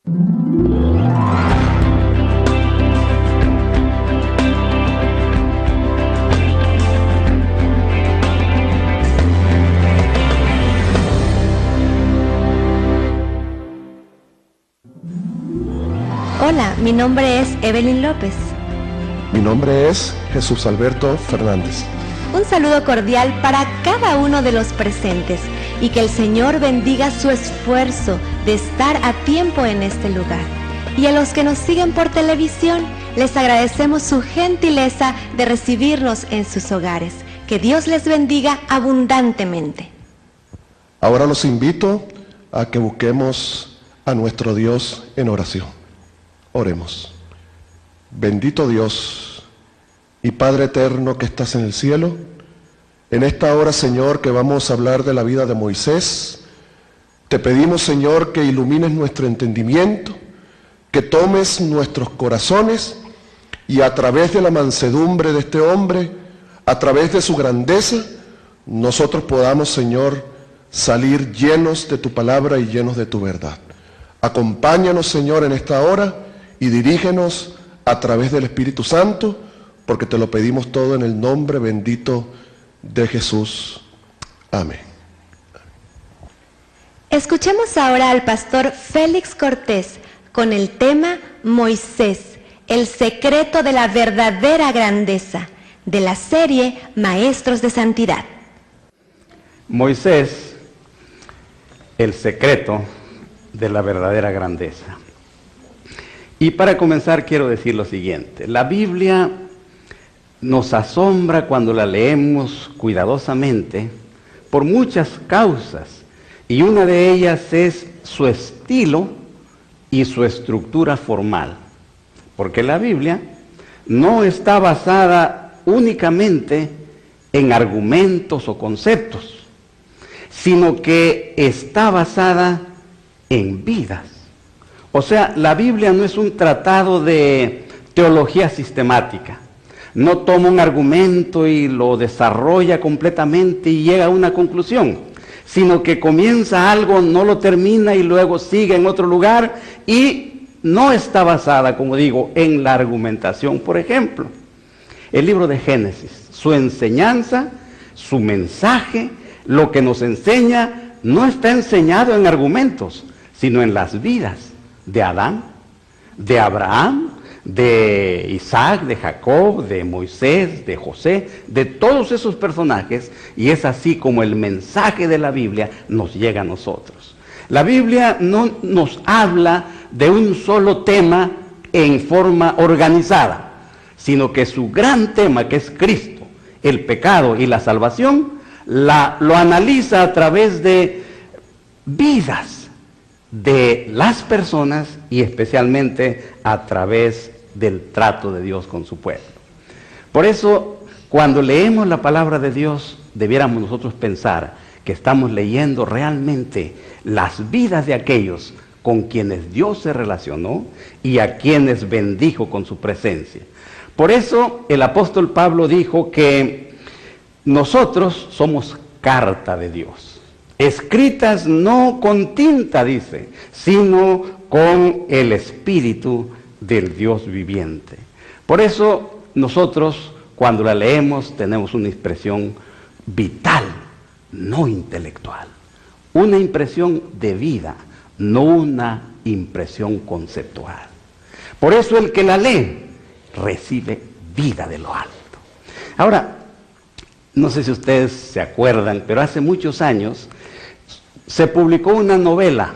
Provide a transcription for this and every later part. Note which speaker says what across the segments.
Speaker 1: Hola, mi nombre es Evelyn López.
Speaker 2: Mi nombre es Jesús Alberto Fernández.
Speaker 1: Un saludo cordial para cada uno de los presentes y que el Señor bendiga su esfuerzo de estar a tiempo en este lugar. Y a los que nos siguen por televisión, les agradecemos su gentileza de recibirnos en sus hogares. Que Dios les bendiga abundantemente.
Speaker 2: Ahora los invito a que busquemos a nuestro Dios en oración. Oremos. Bendito Dios y Padre eterno que estás en el cielo, en esta hora, Señor, que vamos a hablar de la vida de Moisés, te pedimos, Señor, que ilumines nuestro entendimiento, que tomes nuestros corazones y a través de la mansedumbre de este hombre, a través de su grandeza, nosotros podamos, Señor, salir llenos de tu palabra y llenos de tu verdad. Acompáñanos, Señor, en esta hora y dirígenos a través del Espíritu Santo, porque te lo pedimos todo en el nombre bendito de Jesús. Amén.
Speaker 1: Escuchemos ahora al pastor Félix Cortés con el tema Moisés, el secreto de la verdadera grandeza, de la serie Maestros de Santidad.
Speaker 3: Moisés, el secreto de la verdadera grandeza. Y para comenzar quiero decir lo siguiente: la Biblia nos asombra cuando la leemos cuidadosamente por muchas causas, y una de ellas es su estilo y su estructura formal, porque la Biblia no está basada únicamente en argumentos o conceptos, sino que está basada en vidas. O sea, la Biblia no es un tratado de teología sistemática. No toma un argumento y lo desarrolla completamente y llega a una conclusión, sino que comienza algo, no lo termina y luego sigue en otro lugar, y no está basada, como digo, en la argumentación. Por ejemplo, el libro de Génesis, su enseñanza, su mensaje, lo que nos enseña, no está enseñado en argumentos, sino en las vidas de Adán, de Abraham, de Isaac, de Jacob, de Moisés, de José, de todos esos personajes, y es así como el mensaje de la Biblia nos llega a nosotros. La Biblia no nos habla de un solo tema en forma organizada, sino que su gran tema, que es Cristo, el pecado y la salvación, lo analiza a través de vidas de las personas y especialmente a través del trato de Dios con su pueblo. Por eso, cuando leemos la palabra de Dios, debiéramos nosotros pensar que estamos leyendo realmente las vidas de aquellos con quienes Dios se relacionó y a quienes bendijo con su presencia. Por eso el apóstol Pablo dijo que nosotros somos carta de Dios, escritas no con tinta, dice, sino con el Espíritu del Dios viviente. Por eso nosotros, cuando la leemos, tenemos una expresión vital, no intelectual. Una impresión de vida, no una impresión conceptual. Por eso el que la lee recibe vida de lo alto. Ahora, no sé si ustedes se acuerdan, pero hace muchos años se publicó una novela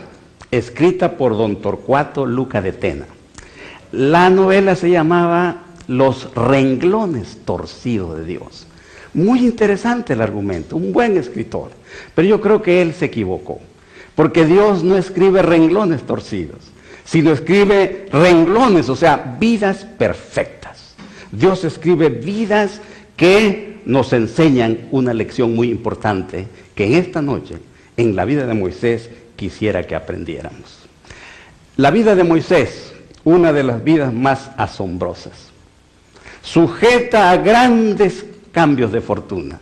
Speaker 3: escrita por don Torcuato Luca de Tena. La novela se llamaba Los renglones torcidos de Dios. Muy interesante el argumento, un buen escritor, pero yo creo que él se equivocó, porque Dios no escribe renglones torcidos, sino escribe renglones, o sea, vidas perfectas. Dios escribe vidas que nos enseñan una lección muy importante que en esta noche, en la vida de Moisés, quisiera que aprendiéramos. La vida de Moisés, una de las vidas más asombrosas, sujeta a grandes cambios de fortuna.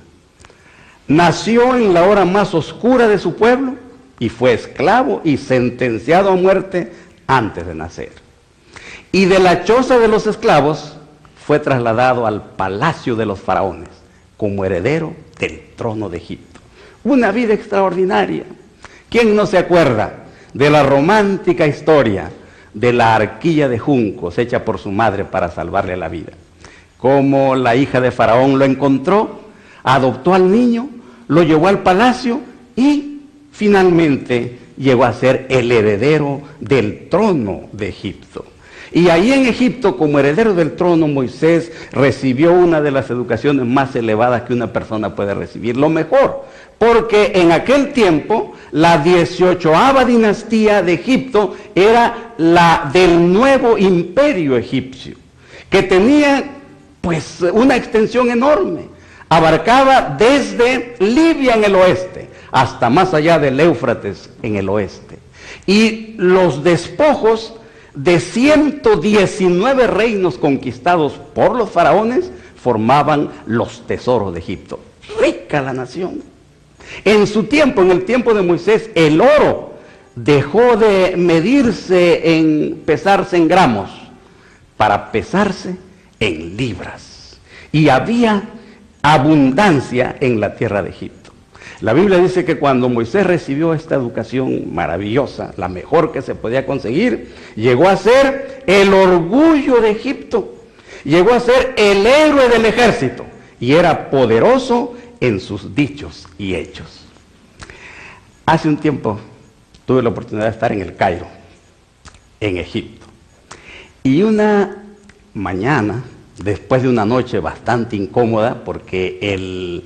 Speaker 3: Nació en la hora más oscura de su pueblo y fue esclavo y sentenciado a muerte antes de nacer. Y de la choza de los esclavos fue trasladado al palacio de los faraones como heredero del trono de Egipto. Una vida extraordinaria. ¿Quién no se acuerda de la romántica historia de la arquilla de juncos hecha por su madre para salvarle la vida? Cómo la hija de Faraón lo encontró, adoptó al niño, lo llevó al palacio y finalmente llegó a ser el heredero del trono de Egipto. Y ahí en Egipto, como heredero del trono, Moisés recibió una de las educaciones más elevadas que una persona puede recibir, lo mejor, porque en aquel tiempo la 18ª dinastía de Egipto era la del nuevo imperio egipcio, que tenía pues una extensión enorme, abarcaba desde Libia en el oeste hasta más allá del Éufrates en el oeste, y los despojos de 119 reinos conquistados por los faraones formaban los tesoros de Egipto. Rica la nación. En su tiempo, en el tiempo de Moisés, el oro dejó de pesarse en gramos para pesarse en libras. Y había abundancia en la tierra de Egipto. La Biblia dice que cuando Moisés recibió esta educación maravillosa, la mejor que se podía conseguir, llegó a ser el orgullo de Egipto, llegó a ser el héroe del ejército y era poderoso en sus dichos y hechos. Hace un tiempo tuve la oportunidad de estar en el Cairo, en Egipto, y una mañana, después de una noche bastante incómoda, porque el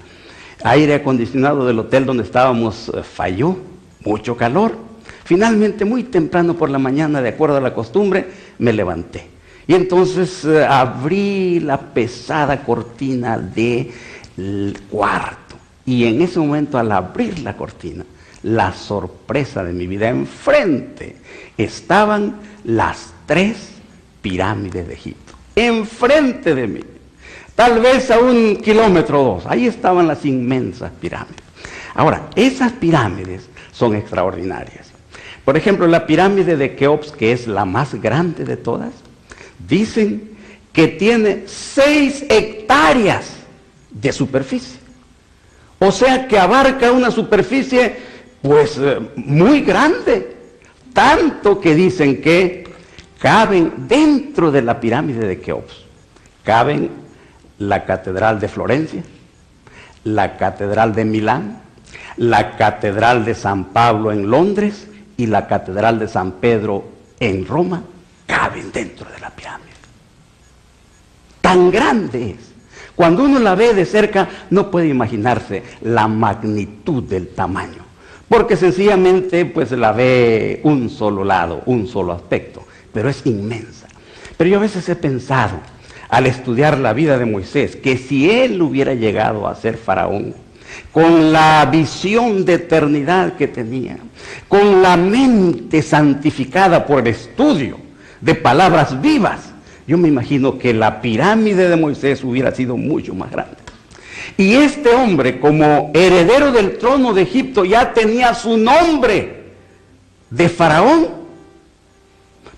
Speaker 3: aire acondicionado del hotel donde estábamos falló, mucho calor. Finalmente, muy temprano por la mañana, de acuerdo a la costumbre, me levanté. Y entonces abrí la pesada cortina del cuarto. Y en ese momento, al abrir la cortina, la sorpresa de mi vida, enfrente estaban las 3 pirámides de Egipto. Enfrente de mí. Tal vez a 1 kilómetro o 2, ahí estaban las inmensas pirámides. Ahora, esas pirámides son extraordinarias. Por ejemplo, la pirámide de Keops, que es la más grande de todas, dicen que tiene 6 hectáreas de superficie. O sea que abarca una superficie pues muy grande. Tanto que dicen que caben dentro de la pirámide de Keops. Caben la Catedral de Florencia, la Catedral de Milán, la Catedral de San Pablo en Londres y la Catedral de San Pedro en Roma, caben dentro de la pirámide. Tan grande es. Cuando uno la ve de cerca, no puede imaginarse la magnitud del tamaño, porque sencillamente pues la ve un solo lado, un solo aspecto, pero es inmensa. Pero yo a veces he pensado, al estudiar la vida de Moisés, que si él hubiera llegado a ser faraón, con la visión de eternidad que tenía, con la mente santificada por el estudio de palabras vivas, yo me imagino que la pirámide de Moisés hubiera sido mucho más grande. Y este hombre, como heredero del trono de Egipto, ya tenía su nombre de faraón.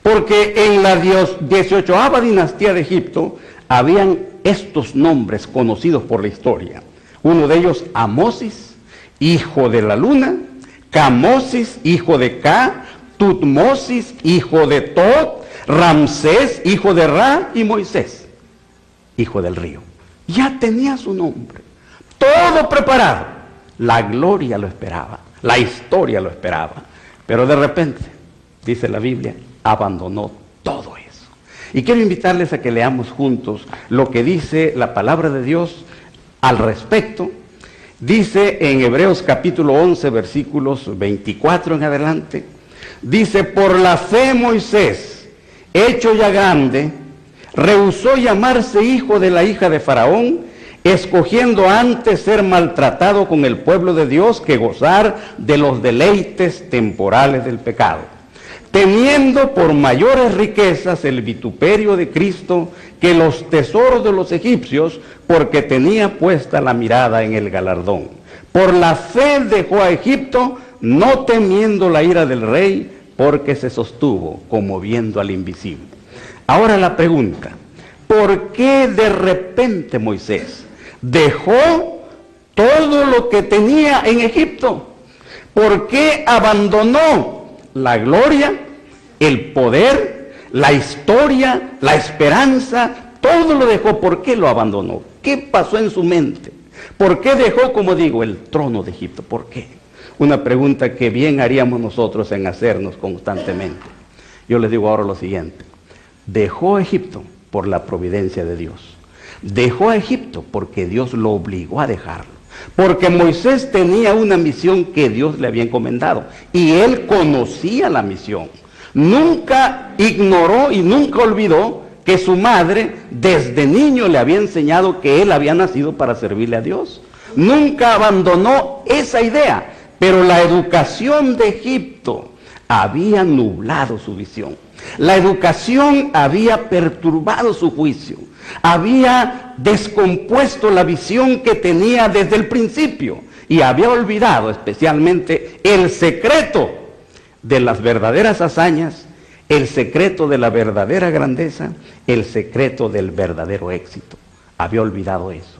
Speaker 3: Porque en la 18ª dinastía de Egipto habían estos nombres conocidos por la historia. Uno de ellos, Amosis, hijo de la luna; Camosis, hijo de Ca; Tutmosis, hijo de Tot; Ramsés, hijo de Ra; y Moisés, hijo del río. Ya tenía su nombre, todo preparado. La gloria lo esperaba, la historia lo esperaba. Pero de repente, dice la Biblia, abandonó todo eso. Y quiero invitarles a que leamos juntos lo que dice la palabra de Dios al respecto. Dice en Hebreos capítulo 11, versículos 24 en adelante, dice: por la fe Moisés, hecho ya grande, rehusó llamarse hijo de la hija de Faraón, escogiendo antes ser maltratado con el pueblo de Dios que gozar de los deleites temporales del pecado, teniendo por mayores riquezas el vituperio de Cristo que los tesoros de los egipcios, porque tenía puesta la mirada en el galardón. Por la fe dejó a Egipto, no temiendo la ira del rey, porque se sostuvo como viendo al invisible. Ahora la pregunta, ¿por qué de repente Moisés dejó todo lo que tenía en Egipto? ¿Por qué abandonó la gloria, el poder, la historia, la esperanza? Todo lo dejó. ¿Por qué lo abandonó? ¿Qué pasó en su mente? ¿Por qué dejó, como digo, el trono de Egipto? ¿Por qué? Una pregunta que bien haríamos nosotros en hacernos constantemente. Yo les digo ahora lo siguiente. Dejó Egipto por la providencia de Dios. Dejó a Egipto porque Dios lo obligó a dejarlo. Porque Moisés tenía una misión que Dios le había encomendado. Y él conocía la misión. Nunca ignoró y nunca olvidó que su madre desde niño le había enseñado que él había nacido para servirle a Dios. Nunca abandonó esa idea, pero la educación de Egipto había nublado su visión. La educación había perturbado su juicio, había descompuesto la visión que tenía desde el principio y había olvidado especialmente el secreto de las verdaderas hazañas, el secreto de la verdadera grandeza, el secreto del verdadero éxito. Había olvidado eso.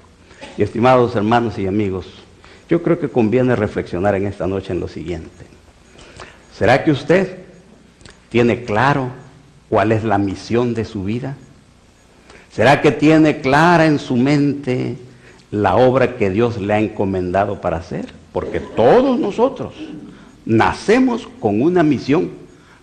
Speaker 3: Y estimados hermanos y amigos, yo creo que conviene reflexionar en esta noche en lo siguiente. ¿Será que usted tiene claro cuál es la misión de su vida? ¿Será que tiene clara en su mente la obra que Dios le ha encomendado para hacer? Porque todos nosotros nacemos con una misión,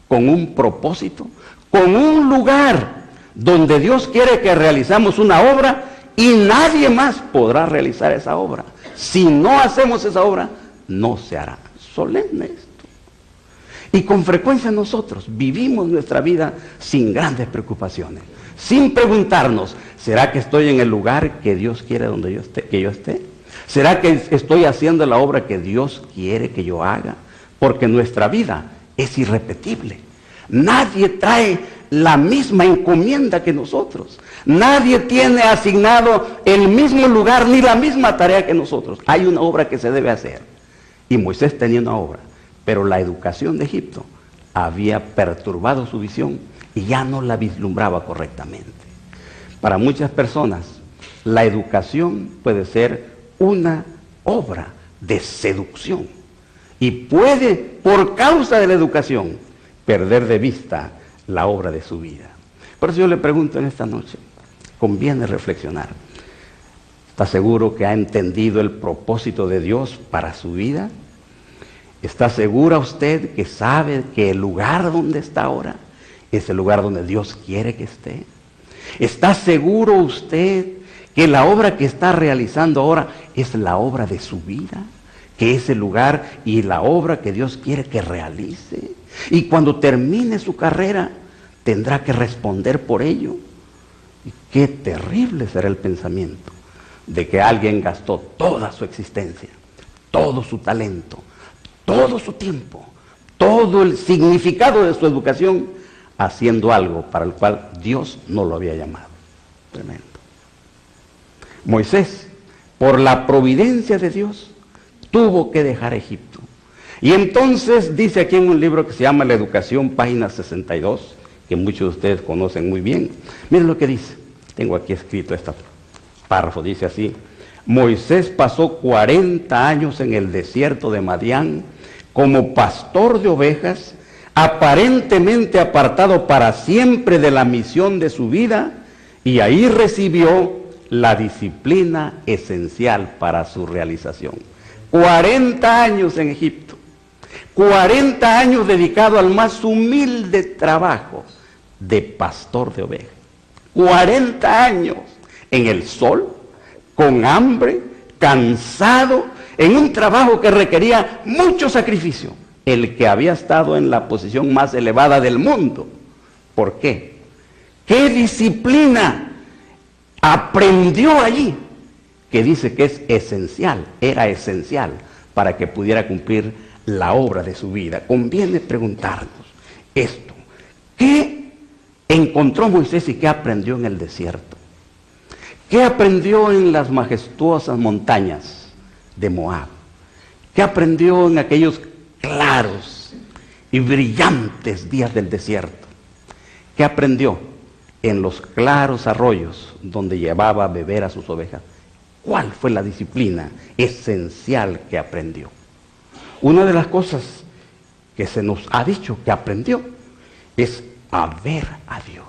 Speaker 3: con un propósito, con un lugar donde Dios quiere que realizamos una obra y nadie más podrá realizar esa obra. Si no hacemos esa obra, no se hará. Solemne esto. Y con frecuencia nosotros vivimos nuestra vida sin grandes preocupaciones, sin preguntarnos, ¿será que estoy en el lugar que Dios quiere donde yo esté? ¿Será que estoy haciendo la obra que Dios quiere que yo haga? Porque nuestra vida es irrepetible. Nadie trae la misma encomienda que nosotros. Nadie tiene asignado el mismo lugar ni la misma tarea que nosotros. Hay una obra que se debe hacer. Y Moisés tenía una obra. Pero la educación de Egipto había perturbado su visión y ya no la vislumbraba correctamente. Para muchas personas, la educación puede ser una obra de seducción. Y puede, por causa de la educación, perder de vista la obra de su vida. Por eso yo le pregunto en esta noche, conviene reflexionar. ¿Está seguro que ha entendido el propósito de Dios para su vida? ¿Está segura usted que sabe que el lugar donde está ahora es el lugar donde Dios quiere que esté? ¿Está seguro usted que la obra que está realizando ahora es la obra de su vida? Que es el lugar y la obra que Dios quiere que realice. Y cuando termine su carrera, tendrá que responder por ello. Y qué terrible será el pensamiento de que alguien gastó toda su existencia, todo su talento, todo su tiempo, todo el significado de su educación, haciendo algo para el cual Dios no lo había llamado. Tremendo. Moisés, por la providencia de Dios, tuvo que dejar Egipto. Y entonces dice aquí en un libro que se llama La Educación, página 62, que muchos de ustedes conocen muy bien. Miren lo que dice. Tengo aquí escrito este párrafo. Dice así: Moisés pasó 40 años en el desierto de Madián como pastor de ovejas, aparentemente apartado para siempre de la misión de su vida, y ahí recibió la disciplina esencial para su realización. 40 años en Egipto, 40 años dedicado al más humilde trabajo de pastor de ovejas, 40 años en el sol, con hambre, cansado, en un trabajo que requería mucho sacrificio, el que había estado en la posición más elevada del mundo. ¿Por qué? ¿Qué disciplina aprendió allí? Que dice que es esencial, era esencial para que pudiera cumplir la obra de su vida. Conviene preguntarnos esto: ¿qué encontró Moisés y qué aprendió en el desierto? ¿Qué aprendió en las majestuosas montañas de Moab? ¿Qué aprendió en aquellos claros y brillantes días del desierto. ¿Qué aprendió en los claros arroyos donde llevaba a beber a sus ovejas? ¿Cuál fue la disciplina esencial que aprendió? Una de las cosas que se nos ha dicho que aprendió es a ver a Dios.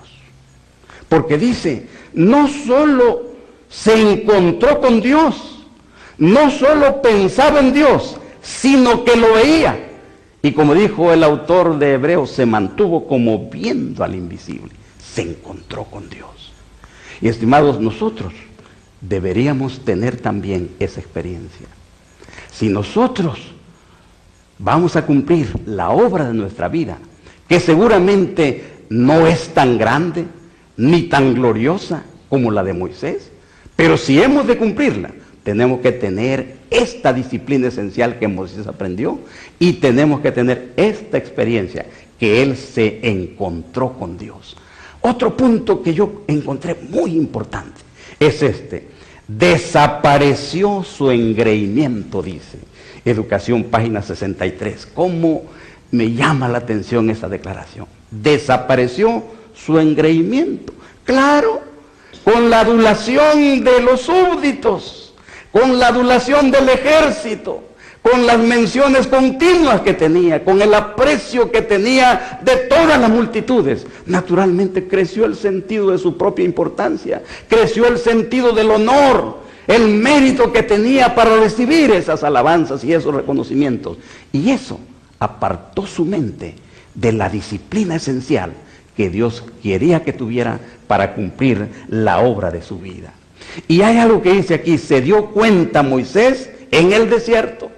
Speaker 3: Porque dice, no solo se encontró con Dios, no solo pensaba en Dios, sino que lo veía. Y como dijo el autor de Hebreos, se mantuvo como viendo al invisible. Se encontró con Dios. Y estimados, nosotros deberíamos tener también esa experiencia. Si nosotros vamos a cumplir la obra de nuestra vida, que seguramente no es tan grande ni tan gloriosa como la de Moisés, pero si hemos de cumplirla, tenemos que tener esta disciplina esencial que Moisés aprendió y tenemos que tener esta experiencia que él se encontró con Dios. Otro punto que yo encontré muy importante es este: desapareció su engreimiento, dice Educación, página 63. ¿Cómo me llama la atención esa declaración? Desapareció su engreimiento. Claro, con la adulación de los súbditos, con la adulación del ejército, con las menciones continuas que tenía, con el aprecio que tenía de todas las multitudes, naturalmente creció el sentido de su propia importancia, creció el sentido del honor, el mérito que tenía para recibir esas alabanzas y esos reconocimientos. Y eso apartó su mente de la disciplina esencial que Dios quería que tuviera para cumplir la obra de su vida. Y hay algo que dice aquí: se dio cuenta Moisés en el desierto,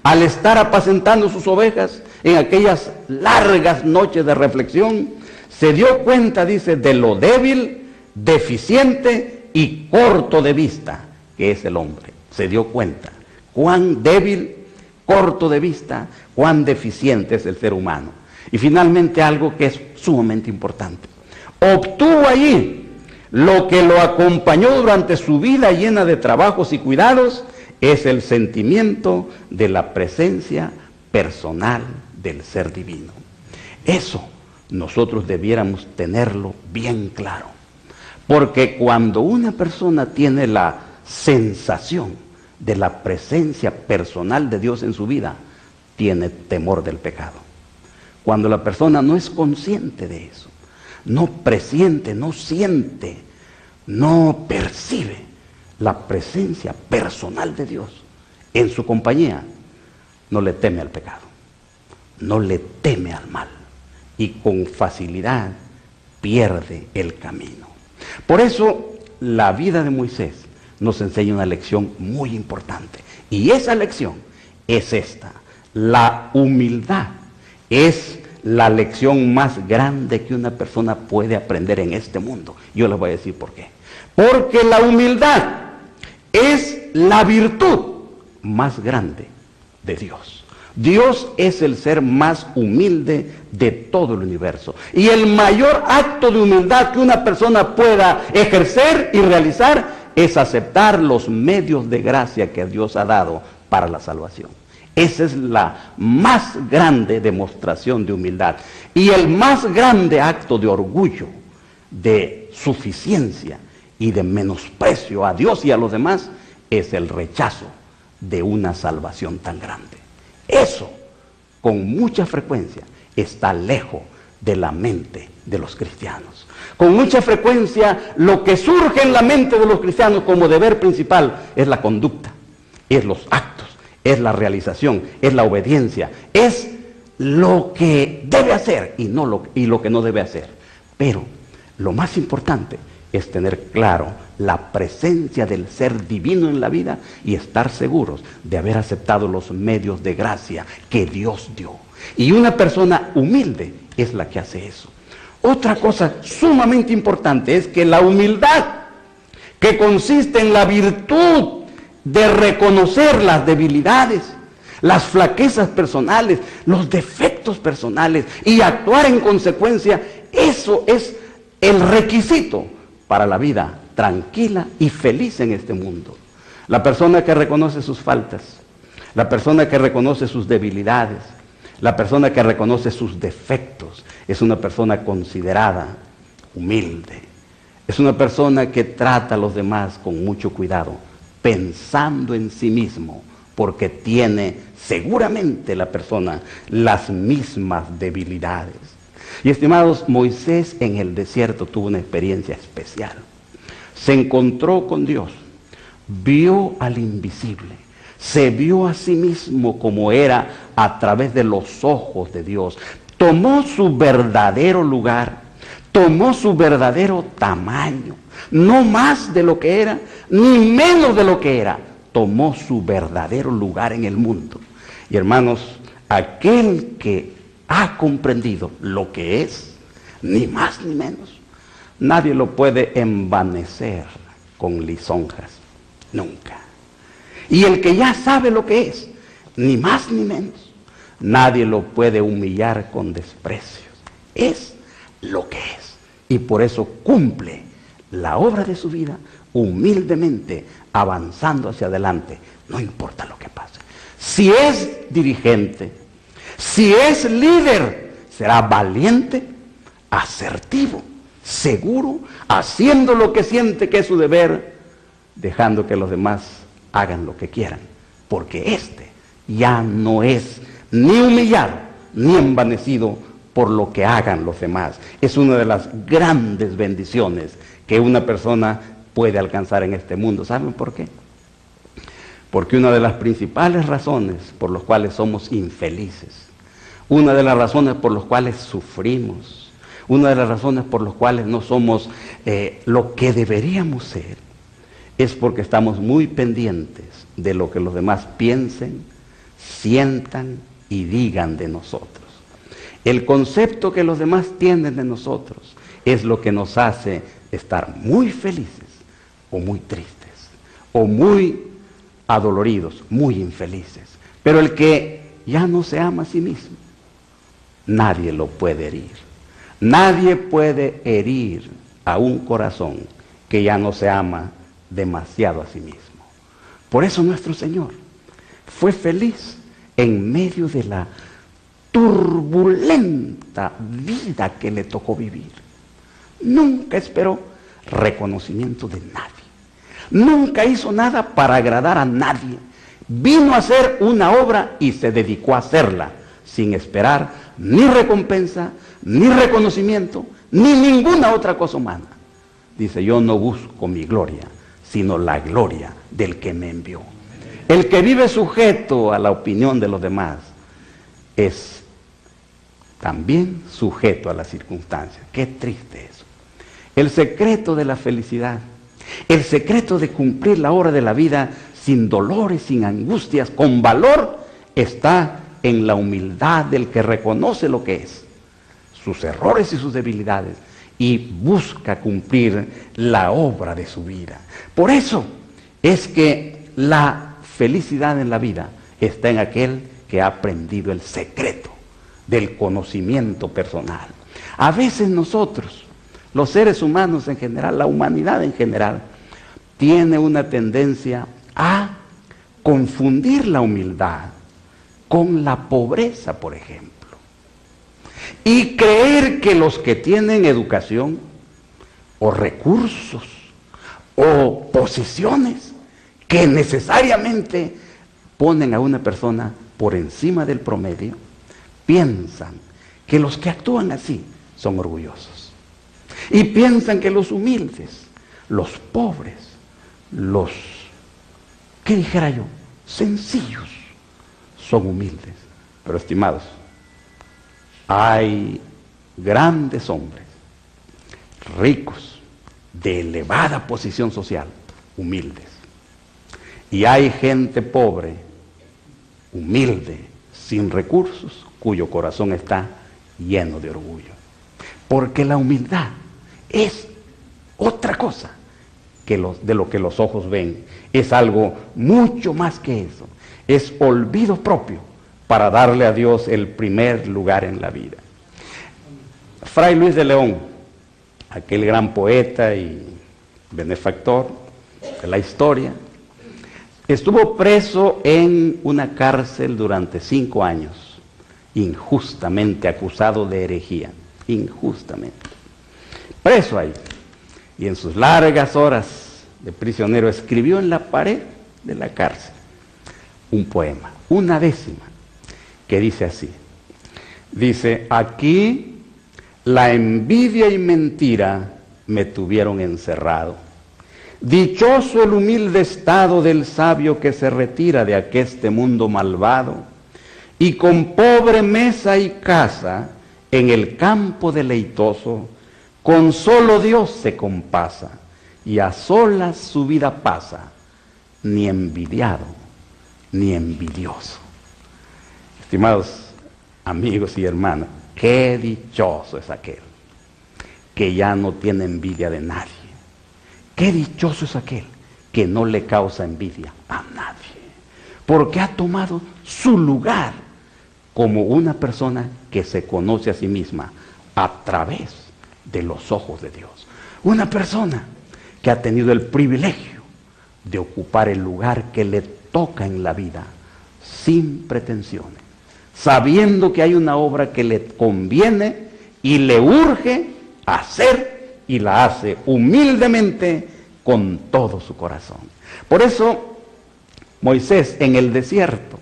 Speaker 3: al estar apacentando sus ovejas, en aquellas largas noches de reflexión, se dio cuenta, dice, de lo débil, deficiente y corto de vista que es el hombre. Se dio cuenta cuán débil, corto de vista, cuán deficiente es el ser humano. Y finalmente algo que es sumamente importante: obtuvo allí lo que lo acompañó durante su vida llena de trabajos y cuidados, es el sentimiento de la presencia personal del ser divino. Eso nosotros debiéramos tenerlo bien claro, porque cuando una persona tiene la sensación de la presencia personal de Dios en su vida, tiene temor del pecado. Cuando la persona no es consciente de eso, no presiente, no siente, no percibe la presencia personal de Dios en su compañía, no le teme al pecado, no le teme al mal, y con facilidad pierde el camino. Por eso la vida de Moisés nos enseña una lección muy importante, y esa lección es esta: la humildad es la lección más grande que una persona puede aprender en este mundo. Yo les voy a decir por qué. Porque la humildad es la virtud más grande de Dios. Dios es el ser más humilde de todo el universo. Y el mayor acto de humildad que una persona pueda ejercer y realizar es aceptar los medios de gracia que Dios ha dado para la salvación. Esa es la más grande demostración de humildad. Y el más grande acto de orgullo, de suficiencia y de menosprecio a Dios y a los demás, es el rechazo de una salvación tan grande. Eso, con mucha frecuencia, está lejos de la mente de los cristianos. Con mucha frecuencia, lo que surge en la mente de los cristianos como deber principal es la conducta, es los actos, es la realización, es la obediencia, es lo que debe hacer y lo que no debe hacer. Pero lo más importante es tener claro la presencia del ser divino en la vida y estar seguros de haber aceptado los medios de gracia que Dios dio. Y una persona humilde es la que hace eso. Otra cosa sumamente importante es que la humildad, que consiste en la virtud de reconocer las debilidades, las flaquezas personales, los defectos personales y actuar en consecuencia, eso es el requisito para la vida tranquila y feliz en este mundo. La persona que reconoce sus faltas, la persona que reconoce sus debilidades, La persona que reconoce sus defectos es una persona considerada, humilde. Es una persona que trata a los demás con mucho cuidado, pensando en sí mismo, porque tiene seguramente la persona las mismas debilidades. Y estimados, Moisés en el desierto tuvo una experiencia especial. Se encontró con Dios, vio al invisible, se vio a sí mismo como era a través de los ojos de Dios, tomó su verdadero lugar, tomó su verdadero tamaño, no más de lo que era, ni menos de lo que era, tomó su verdadero lugar en el mundo. Y hermanos, aquel que ha comprendido lo que es, ni más ni menos, nadie lo puede envanecer con lisonjas, nunca. Y el que ya sabe lo que es, ni más ni menos, nadie lo puede humillar con desprecios. Es lo que es. Y por eso cumple la obra de su vida humildemente, avanzando hacia adelante, no importa lo que pase. Si es dirigente, si es líder, será valiente, asertivo, seguro, haciendo lo que siente que es su deber, dejando que los demás hagan lo que quieran, porque este ya no es ni humillado ni envanecido por lo que hagan los demás. Es una de las grandes bendiciones que una persona puede alcanzar en este mundo. ¿Saben por qué? Porque una de las principales razones por las cuales somos infelices, una de las razones por las cuales sufrimos, una de las razones por las cuales no somos lo que deberíamos ser, es porque estamos muy pendientes de lo que los demás piensen, sientan y digan de nosotros. El concepto que los demás tienen de nosotros es lo que nos hace estar muy felices o muy tristes, o muy adoloridos, muy infelices. Pero el que ya no se ama a sí mismo, nadie lo puede herir. Nadie puede herir a un corazón que ya no se ama demasiado a sí mismo. Por eso nuestro Señor fue feliz en medio de la turbulenta vida que le tocó vivir. Nunca esperó reconocimiento de nadie. Nunca hizo nada para agradar a nadie. Vino a hacer una obra y se dedicó a hacerla, sin esperar ni recompensa, ni reconocimiento, ni ninguna otra cosa humana. Dice, yo no busco mi gloria, sino la gloria del que me envió. El que vive sujeto a la opinión de los demás es también sujeto a las circunstancias. Qué triste eso. El secreto de la felicidad, el secreto de cumplir la obra de la vida sin dolores, sin angustias, con valor, está en la humildad del que reconoce lo que es, sus errores y sus debilidades, y busca cumplir la obra de su vida. Por eso es que la felicidad en la vida está en aquel que ha aprendido el secreto del conocimiento personal. A veces nosotros, los seres humanos en general, la humanidad en general, tiene una tendencia a confundir la humildad con la pobreza, por ejemplo, y creer que los que tienen educación o recursos o posiciones que necesariamente ponen a una persona por encima del promedio, piensan que los que actúan así son orgullosos. Y piensan que los humildes, los pobres, los, ¿qué dijera yo?, sencillos, son humildes. Pero estimados, hay grandes hombres, ricos, de elevada posición social, humildes. Y hay gente pobre, humilde, sin recursos, cuyo corazón está lleno de orgullo. Porque la humildad es otra cosa que de lo que los ojos ven. Es algo mucho más que eso. Es olvido propio para darle a Dios el primer lugar en la vida. Fray Luis de León, aquel gran poeta y benefactor de la historia, estuvo preso en una cárcel durante 5 años injustamente acusado de herejía, injustamente. Preso ahí, y en sus largas horas de prisionero escribió en la pared de la cárcel un poema, una décima, que dice así. Dice: aquí la envidia y mentira me tuvieron encerrado. Dichoso el humilde estado del sabio que se retira de aqueste mundo malvado, y con pobre mesa y casa en el campo deleitoso, con solo Dios se compasa, y a solas su vida pasa, ni envidiado, ni envidioso. Estimados amigos y hermanas, qué dichoso es aquel que ya no tiene envidia de nadie. Qué dichoso es aquel que no le causa envidia a nadie, porque ha tomado su lugar como una persona que se conoce a sí misma a través de los ojos de Dios. Una persona que ha tenido el privilegio de ocupar el lugar que le toca en la vida, sin pretensiones, sabiendo que hay una obra que le conviene y le urge hacer, y la hace humildemente con todo su corazón. Por eso Moisés en el desierto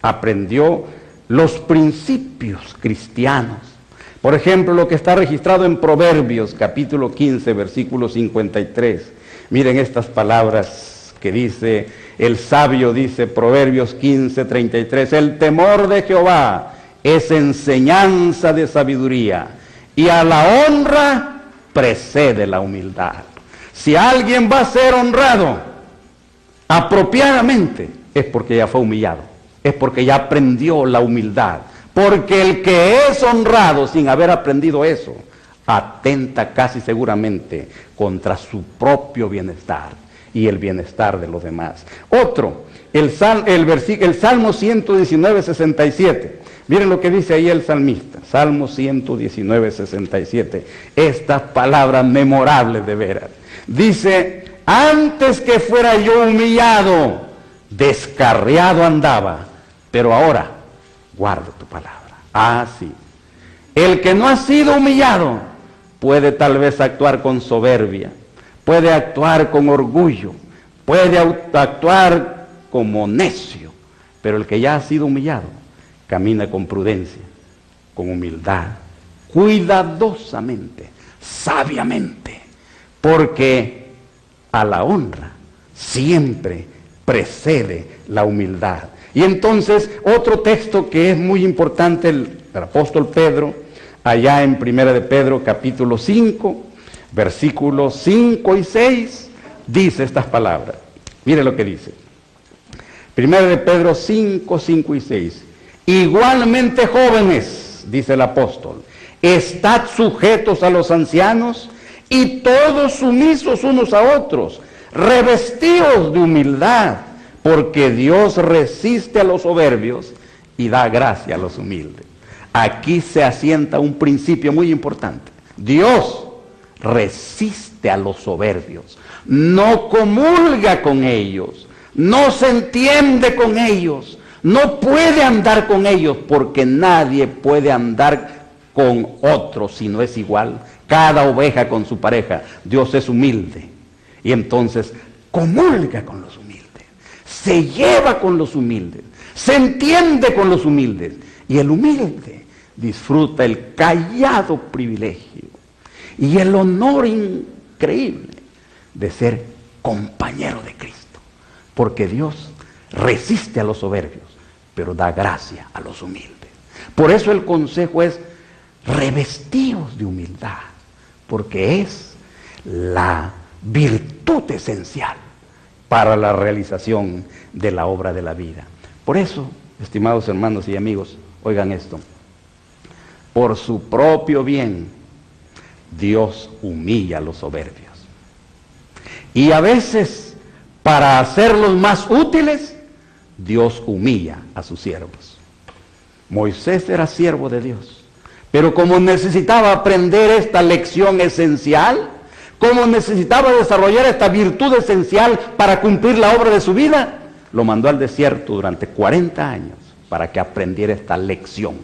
Speaker 3: aprendió los principios cristianos. Por ejemplo, lo que está registrado en Proverbios, capítulo 15, versículo 53. Miren estas palabras que dice el sabio, dice Proverbios 15, 33. El temor de Jehová es enseñanza de sabiduría, y a la honra precede la humildad. Si alguien va a ser honrado apropiadamente, es porque ya fue humillado, es porque ya aprendió la humildad. Porque el que es honrado sin haber aprendido eso, atenta casi seguramente contra su propio bienestar y el bienestar de los demás. Otro, el Salmo 119, 67. Miren lo que dice ahí el salmista, Salmo 119, 67. Estas palabras memorables de veras. Dice: antes que fuera yo humillado, descarriado andaba, pero ahora guardo tu palabra. Ah, sí. El que no ha sido humillado puede tal vez actuar con soberbia, puede actuar con orgullo, puede actuar como necio, pero el que ya ha sido humillado camina con prudencia, con humildad, cuidadosamente, sabiamente, porque a la honra siempre precede la humildad. Y entonces, otro texto que es muy importante, el apóstol Pedro, allá en 1 de Pedro, capítulo 5, versículos 5 y 6, dice estas palabras. Mire lo que dice. 1 de Pedro 5, 5 y 6. Igualmente jóvenes, dice el apóstol, estad sujetos a los ancianos y todos sumisos unos a otros, revestidos de humildad, porque Dios resiste a los soberbios y da gracia a los humildes. Aquí se asienta un principio muy importante. Dios resiste a los soberbios, no comulga con ellos, no se entiende con ellos, no puede andar con ellos, porque nadie puede andar con otro si no es igual. Cada oveja con su pareja. Dios es humilde y entonces comulga con los humildes, se lleva con los humildes, se entiende con los humildes, y el humilde disfruta el callado privilegio y el honor increíble de ser compañero de Cristo, porque Dios resiste a los soberbios, pero da gracia a los humildes. Por eso el consejo es: revestidos de humildad, porque es la virtud esencial para la realización de la obra de la vida. Por eso, estimados hermanos y amigos, oigan esto: por su propio bien, Dios humilla a los soberbios. Y a veces, para hacerlos más útiles, Dios humilla a sus siervos. Moisés era siervo de Dios, pero como necesitaba aprender esta lección esencial, como necesitaba desarrollar esta virtud esencial para cumplir la obra de su vida, lo mandó al desierto durante 40 años para que aprendiera esta lección.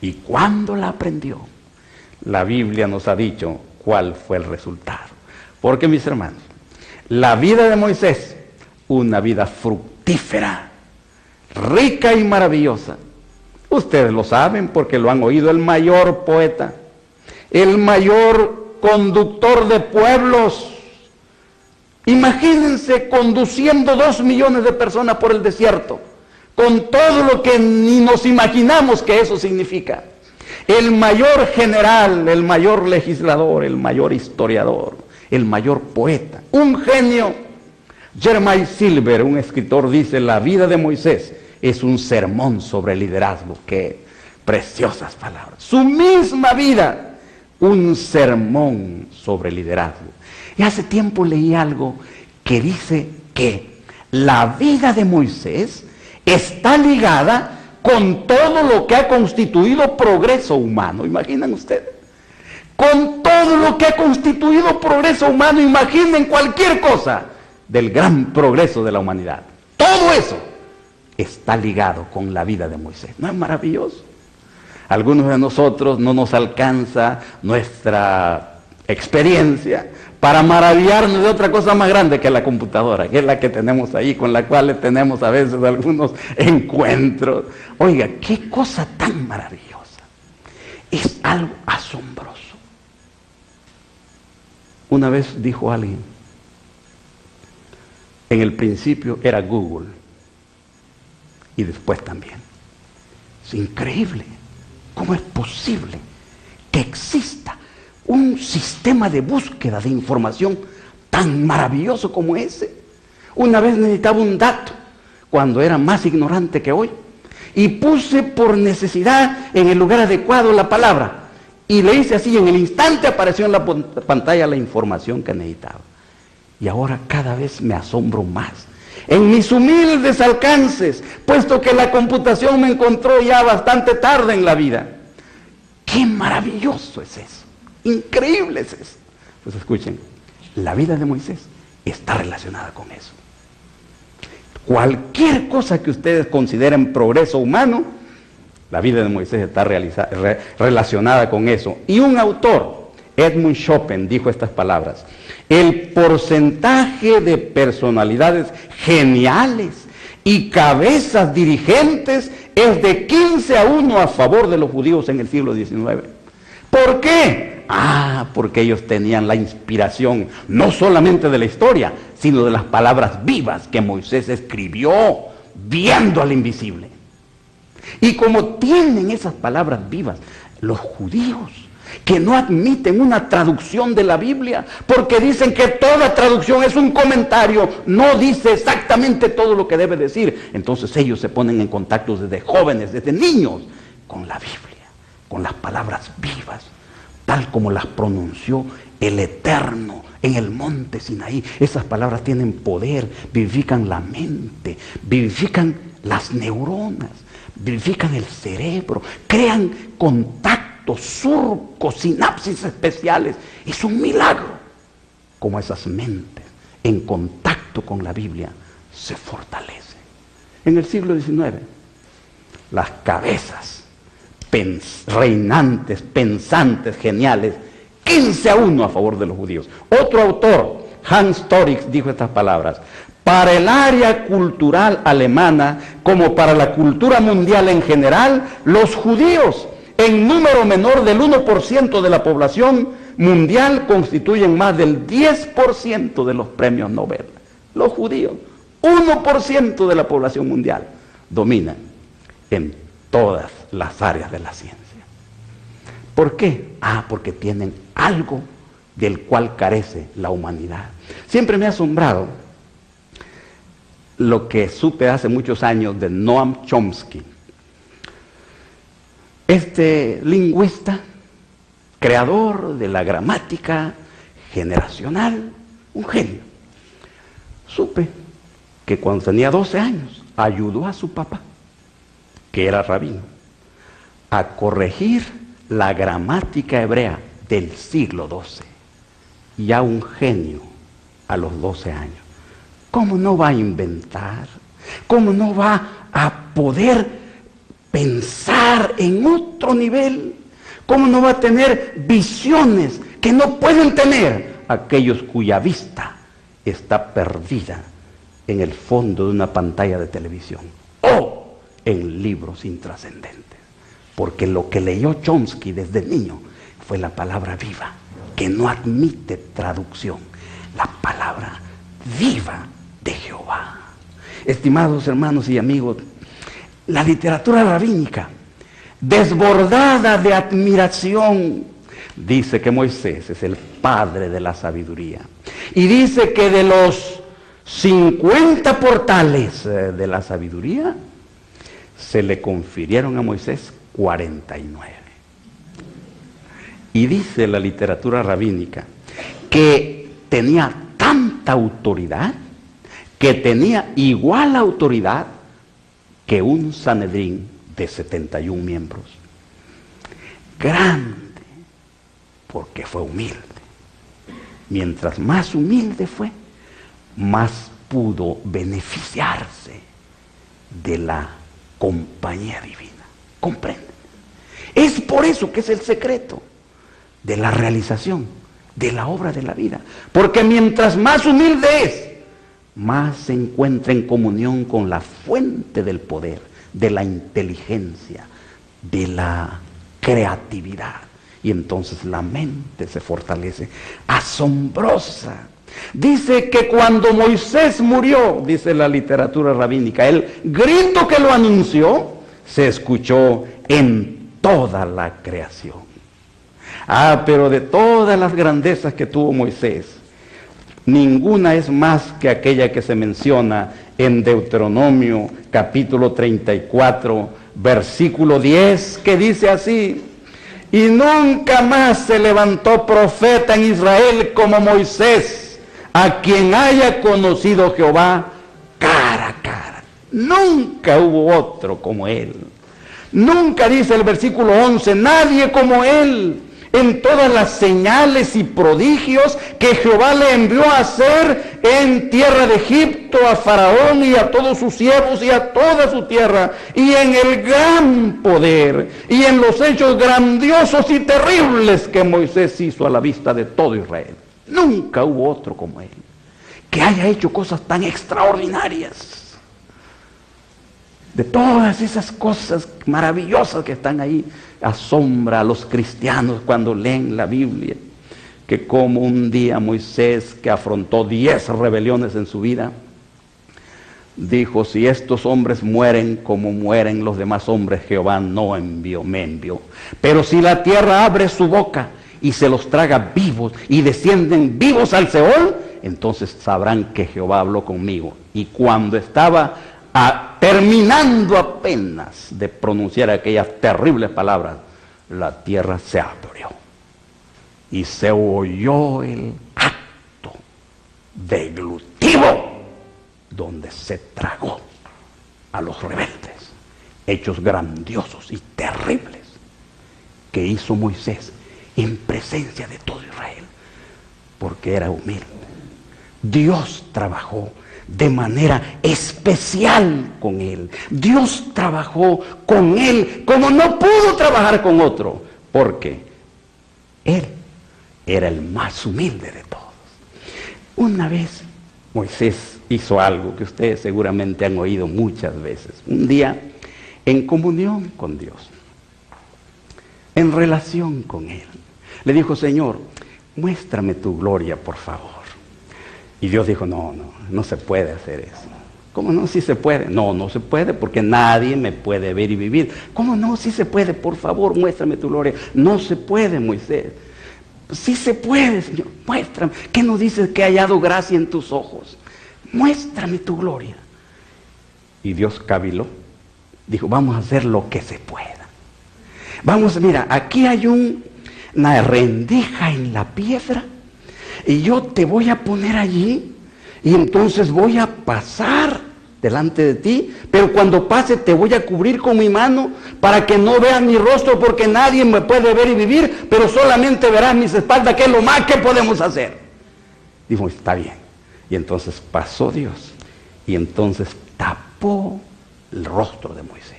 Speaker 3: Y cuando la aprendió, la Biblia nos ha dicho cuál fue el resultado. Porque, mis hermanos, la vida de Moisés, una vida fructífera, rica y maravillosa. Ustedes lo saben porque lo han oído, el mayor poeta, el mayor conductor de pueblos. Imagínense conduciendo 2 millones de personas por el desierto, con todo lo que ni nos imaginamos que eso significa. El mayor general, el mayor legislador, el mayor historiador, el mayor poeta, un genio. Jeremiah Silver, un escritor, dice: la vida de Moisés es un sermón sobre liderazgo. Qué preciosas palabras. Su misma vida, un sermón sobre liderazgo. Y hace tiempo leí algo que dice que la vida de Moisés está ligada con todo lo que ha constituido progreso humano. ¿Imaginan ustedes? Con todo lo que ha constituido progreso humano, imaginen cualquier cosa del gran progreso de la humanidad. Todo eso está ligado con la vida de Moisés. ¿No es maravilloso? Algunos de nosotros no nos alcanza nuestra experiencia para maravillarnos de otra cosa más grande que la computadora, que es la que tenemos ahí, con la cual tenemos a veces algunos encuentros. Oiga, qué cosa tan maravillosa. Es algo asombroso. Una vez dijo alguien: en el principio era Google y después también. Es increíble. ¿Cómo es posible que exista un sistema de búsqueda de información tan maravilloso como ese? Una vez necesitaba un dato, cuando era más ignorante que hoy, y puse por necesidad en el lugar adecuado la palabra, y le hice así, en el instante apareció en la pantalla la información que necesitaba. Y ahora cada vez me asombro más en mis humildes alcances, puesto que la computación me encontró ya bastante tarde en la vida. ¡Qué maravilloso es eso! ¡Increíble es eso! Pues escuchen, la vida de Moisés está relacionada con eso. Cualquier cosa que ustedes consideren progreso humano, la vida de Moisés está relacionada con eso. Y un autor, Edmund Chopin, dijo estas palabras: el porcentaje de personalidades geniales y cabezas dirigentes es de 15-1 a favor de los judíos en el siglo XIX. ¿Por qué? Porque ellos tenían la inspiración no solamente de la historia, sino de las palabras vivas que Moisés escribió viendo al invisible. Y como tienen esas palabras vivas, los judíos que no admiten una traducción de la Biblia, porque dicen que toda traducción es un comentario, no dice exactamente todo lo que debe decir. Entonces ellos se ponen en contacto desde jóvenes, desde niños, con la Biblia, con las palabras vivas, tal como las pronunció el Eterno en el monte Sinaí. Esas palabras tienen poder, vivifican la mente, vivifican las neuronas, vivifican el cerebro, crean contactos, surcos, sinapsis especiales. Es un milagro como esas mentes en contacto con la Biblia se fortalecen. En el siglo XIX, las cabezas reinantes, pensantes, geniales, 15-1 a favor de los judíos. Otro autor, Hans Torix, dijo estas palabras: para el área cultural alemana, como para la cultura mundial en general, los judíos, en número menor del 1% de la población mundial, constituyen más del 10% de los premios Nobel. Los judíos, 1% de la población mundial, dominan en todas las áreas de la ciencia. ¿Por qué? Porque tienen algo del cual carece la humanidad. Siempre me ha asombrado lo que supe hace muchos años de Noam Chomsky. Este lingüista, creador de la gramática generacional, un genio. Supe que cuando tenía 12 años ayudó a su papá, que era rabino, a corregir la gramática hebrea del siglo XII. Ya un genio a los 12 años. ¿Cómo no va a inventar? ¿Cómo no va a poder pensar en otro nivel? ¿Cómo no va a tener visiones que no pueden tener aquellos cuya vista está perdida en el fondo de una pantalla de televisión o en libros intrascendentes? Porque lo que leyó Chomsky desde niño fue la palabra viva, que no admite traducción, la palabra viva de Jehová. Estimados hermanos y amigos, la literatura rabínica, desbordada de admiración, dice que Moisés es el padre de la sabiduría. Y dice que de los 50 portales de la sabiduría, se le confirieron a Moisés 49. Y dice la literatura rabínica que tenía tanta autoridad, que tenía igual autoridad que un Sanedrín de 71 miembros. Grande, porque fue humilde. Mientras más humilde fue, más pudo beneficiarse de la compañía divina. ¿Comprenden? Es por eso que es el secreto de la realización de la obra de la vida. Porque mientras más humilde es, más se encuentra en comunión con la fuente del poder, de la inteligencia, de la creatividad. Y entonces la mente se fortalece, asombrosa. Dice que cuando Moisés murió, dice la literatura rabínica, el grito que lo anunció se escuchó en toda la creación. Pero de todas las grandezas que tuvo Moisés, ninguna es más que aquella que se menciona en Deuteronomio capítulo 34, versículo 10, que dice así: y nunca más se levantó profeta en Israel como Moisés, a quien haya conocido Jehová cara a cara. Nunca hubo otro como él. Nunca, dice el versículo 11, nadie como él, en todas las señales y prodigios que Jehová le envió a hacer en tierra de Egipto, a Faraón y a todos sus siervos y a toda su tierra, y en el gran poder y en los hechos grandiosos y terribles que Moisés hizo a la vista de todo Israel. Nunca hubo otro como él, que haya hecho cosas tan extraordinarias. De todas esas cosas maravillosas que están ahí, asombra a los cristianos cuando leen la Biblia, que como un día Moisés, que afrontó 10 rebeliones en su vida, dijo: si estos hombres mueren como mueren los demás hombres, Jehová no me envió. Pero si la tierra abre su boca y se los traga vivos y descienden vivos al Seol, entonces sabrán que Jehová habló conmigo. Y cuando estaba terminando apenas de pronunciar aquellas terribles palabras, la tierra se abrió y se oyó el acto deglutivo donde se tragó a los rebeldes. Hechos grandiosos y terribles que hizo Moisés en presencia de todo Israel, porque era humilde. Dios trabajó de manera especial con él. Dios trabajó con él como no pudo trabajar con otro, porque él era el más humilde de todos. Una vez Moisés hizo algo que ustedes seguramente han oído muchas veces. Un día, en comunión con Dios, en relación con él, le dijo: Señor, muéstrame tu gloria, por favor. Y Dios dijo: no se puede hacer eso. ¿Cómo no? Sí se puede. No se puede, porque nadie me puede ver y vivir. ¿Cómo no? Sí se puede. Por favor, muéstrame tu gloria. No se puede, Moisés. Sí se puede, Señor. Muéstrame. ¿Qué nos dices? Que he hallado gracia en tus ojos. Muéstrame tu gloria. Y Dios caviló. Dijo: vamos a hacer lo que se pueda. Mira, aquí hay una rendija en la piedra, y yo te voy a poner allí, y entonces voy a pasar delante de ti, pero cuando pase te voy a cubrir con mi mano para que no veas mi rostro, porque nadie me puede ver y vivir, pero solamente verás mis espaldas, que es lo más que podemos hacer. Dijo: está bien. Y entonces pasó Dios, y entonces tapó el rostro de Moisés.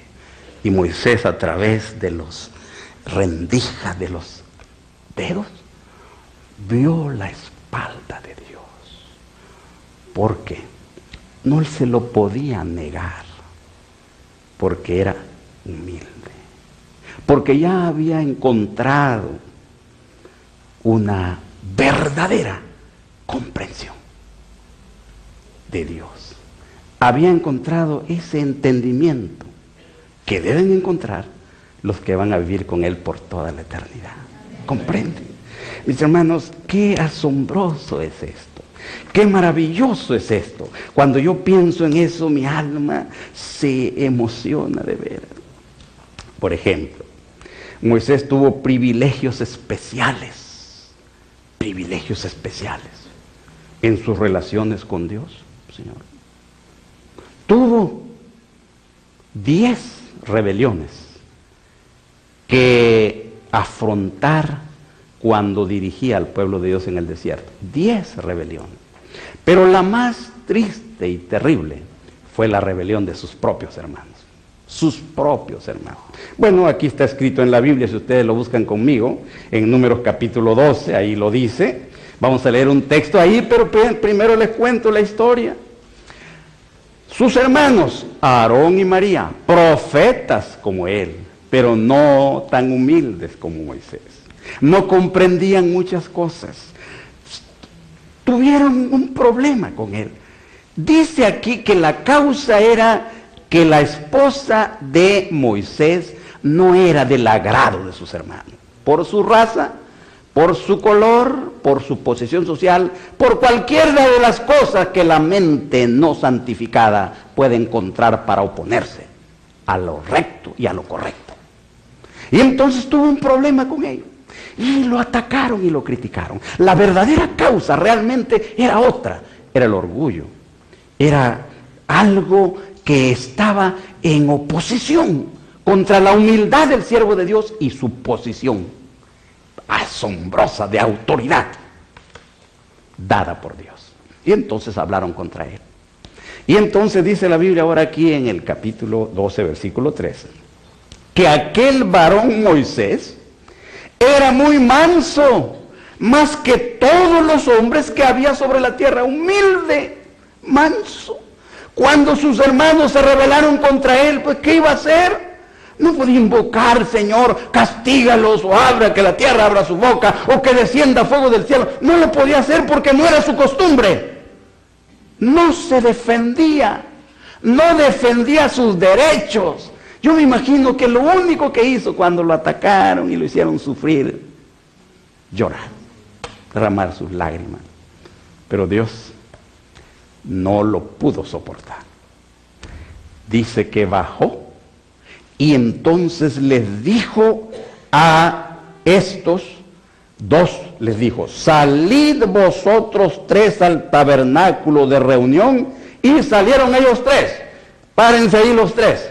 Speaker 3: Y Moisés, a través de los rendijas de los dedos, vio la espalda de Dios. Porque no se lo podía negar, porque era humilde, porque ya había encontrado una verdadera comprensión de Dios. Había encontrado ese entendimiento que deben encontrar los que van a vivir con Él por toda la eternidad. ¿Comprenden? Mis hermanos, qué asombroso es esto. Qué maravilloso es esto. Cuando yo pienso en eso, mi alma se emociona de ver. Por ejemplo, Moisés tuvo privilegios especiales en sus relaciones con Dios, Señor. Tuvo 10 rebeliones que afrontar cuando dirigía al pueblo de Dios en el desierto. 10 rebeliones. Pero la más triste y terrible fue la rebelión de sus propios hermanos. Sus propios hermanos. Bueno, aquí está escrito en la Biblia, si ustedes lo buscan conmigo, en Números capítulo 12, ahí lo dice. Vamos a leer un texto ahí, pero primero les cuento la historia. Sus hermanos, Aarón y María, profetas como él, pero no tan humildes como Moisés. No comprendían muchas cosas. Tuvieron un problema con él. Dice aquí que la causa era que la esposa de Moisés no era del agrado de sus hermanos. Por su raza, por su color, por su posición social, por cualquiera de las cosas que la mente no santificada puede encontrar para oponerse a lo recto y a lo correcto. Y entonces tuvo un problema con ellos. Y lo atacaron y lo criticaron. La verdadera causa realmente era otra. Era el orgullo. Era algo que estaba en oposición contra la humildad del siervo de Dios y su posición asombrosa de autoridad dada por Dios. Y entonces hablaron contra él. Y entonces dice la Biblia ahora aquí en el capítulo 12, versículo 13, que aquel varón Moisés era muy manso, más que todos los hombres que había sobre la tierra, humilde, manso. Cuando sus hermanos se rebelaron contra él, pues ¿qué iba a hacer? No podía invocar, Señor, castígalos, o abra, que la tierra abra su boca, o que descienda fuego del cielo. No lo podía hacer porque no era su costumbre. No se defendía, no defendía sus derechos. Yo me imagino que lo único que hizo cuando lo atacaron y lo hicieron sufrir, llorar, derramar sus lágrimas. Pero Dios no lo pudo soportar. Dice que bajó y entonces les dijo a estos dos, les dijo: salid vosotros tres al tabernáculo de reunión. Y salieron ellos tres. Párense ahí los tres.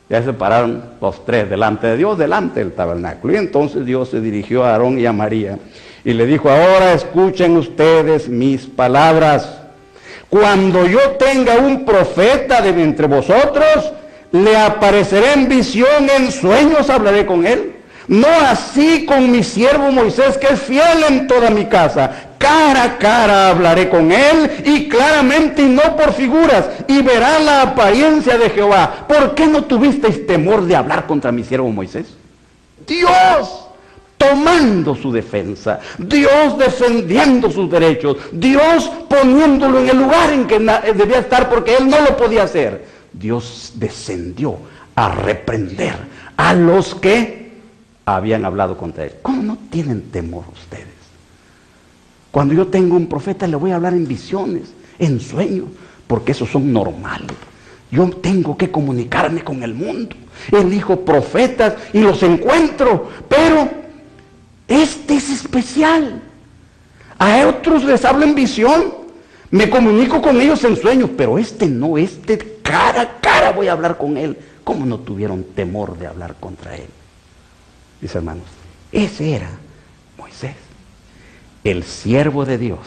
Speaker 3: Ya se pararon los tres delante de Dios, delante del tabernáculo. Y entonces Dios se dirigió a Aarón y a María y le dijo: ahora escuchen ustedes mis palabras. Cuando yo tenga un profeta de entre vosotros, le apareceré en visión, en sueños hablaré con él. No así con mi siervo Moisés, que es fiel en toda mi casa. Cara a cara hablaré con él, y claramente y no por figuras, y verá la apariencia de Jehová. ¿Por qué no tuvisteis temor de hablar contra mi siervo Moisés? Dios tomando su defensa, Dios defendiendo sus derechos, Dios poniéndolo en el lugar en que debía estar, porque él no lo podía hacer. Dios descendió a reprender a los que habían hablado contra él. ¿Cómo no tienen temor ustedes? Cuando yo tengo un profeta, le voy a hablar en visiones, en sueños, porque esos son normales. Yo tengo que comunicarme con el mundo. Elijo profetas y los encuentro, pero este es especial. A otros les hablo en visión, me comunico con ellos en sueños, pero este no, este cara a cara voy a hablar con él. ¿Cómo no tuvieron temor de hablar contra él? Mis hermanos, ese era Moisés, el siervo de Dios,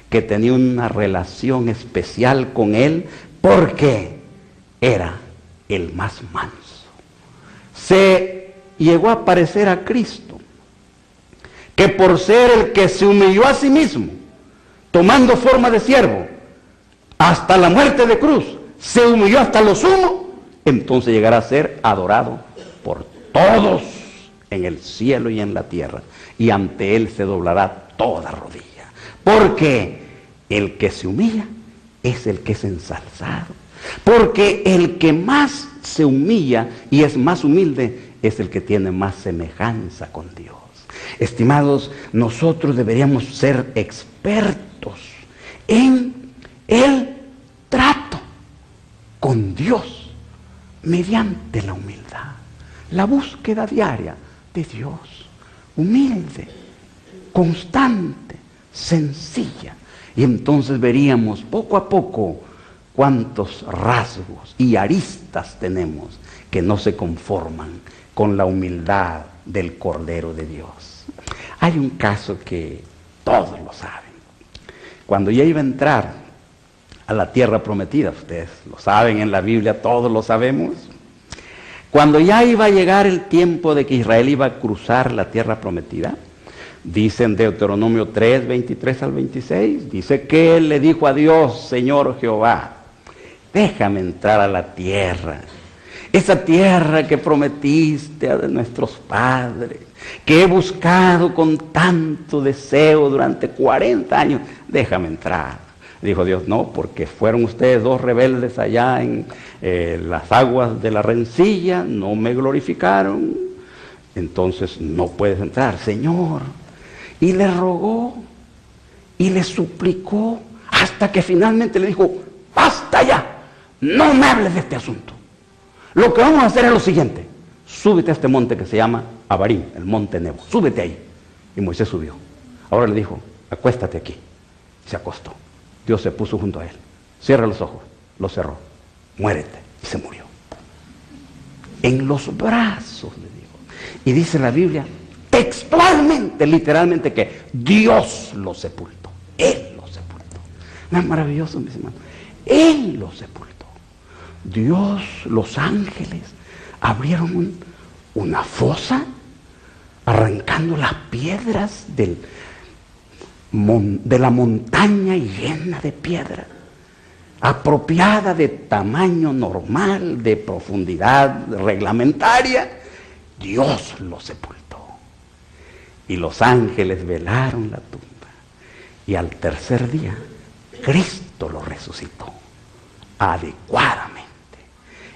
Speaker 3: que tenía una relación especial con él porque era el más manso, se llegó a parecer a Cristo, que por ser el que se humilló a sí mismo, tomando forma de siervo, hasta la muerte de cruz, se humilló hasta lo sumo, entonces llegará a ser adorado por todos en el cielo y en la tierra, y ante él se doblará toda rodilla, porque el que se humilla es el que es ensalzado, porque el que más se humilla y es más humilde es el que tiene más semejanza con Dios. Estimados, nosotros deberíamos ser expertos en el trato con Dios mediante la humildad, la búsqueda diaria de Dios, humilde, constante, sencilla. Y entonces veríamos poco a poco cuántos rasgos y aristas tenemos que no se conforman con la humildad del Cordero de Dios. Hay un caso que todos lo saben. Cuando ya iba a entrar a la tierra prometida, ustedes lo saben en la Biblia, todos lo sabemos. Cuando ya iba a llegar el tiempo de que Israel iba a cruzar la tierra prometida, dice en Deuteronomio 3, 23 al 26, dice que él le dijo a Dios: Señor Jehová, déjame entrar a la tierra, esa tierra que prometiste a nuestros padres, que he buscado con tanto deseo durante 40 años, déjame entrar. Dijo Dios: no, porque fueron ustedes dos rebeldes allá en las aguas de la rencilla, no me glorificaron, entonces no puedes entrar, Señor. Y le rogó y le suplicó hasta que finalmente le dijo: basta ya, no me hables de este asunto. Lo que vamos a hacer es lo siguiente: súbete a este monte que se llama Abarim, el monte Nebo, súbete ahí. Y Moisés subió. Ahora le dijo: acuéstate aquí. Se acostó. Dios se puso junto a él. Cierra los ojos. Los cerró. Muérete. Y se murió. En los brazos de Dios. Y dice la Biblia textualmente, literalmente, que Dios lo sepultó. Él lo sepultó. No es maravilloso, mis hermanos. Él lo sepultó. Dios, los ángeles, abrieron una fosa, arrancando las piedras de la montaña llena de piedra, apropiada de tamaño normal, de profundidad reglamentaria. Dios lo sepultó. Y los ángeles velaron la tumba. Y al tercer día, Cristo lo resucitó adecuadamente.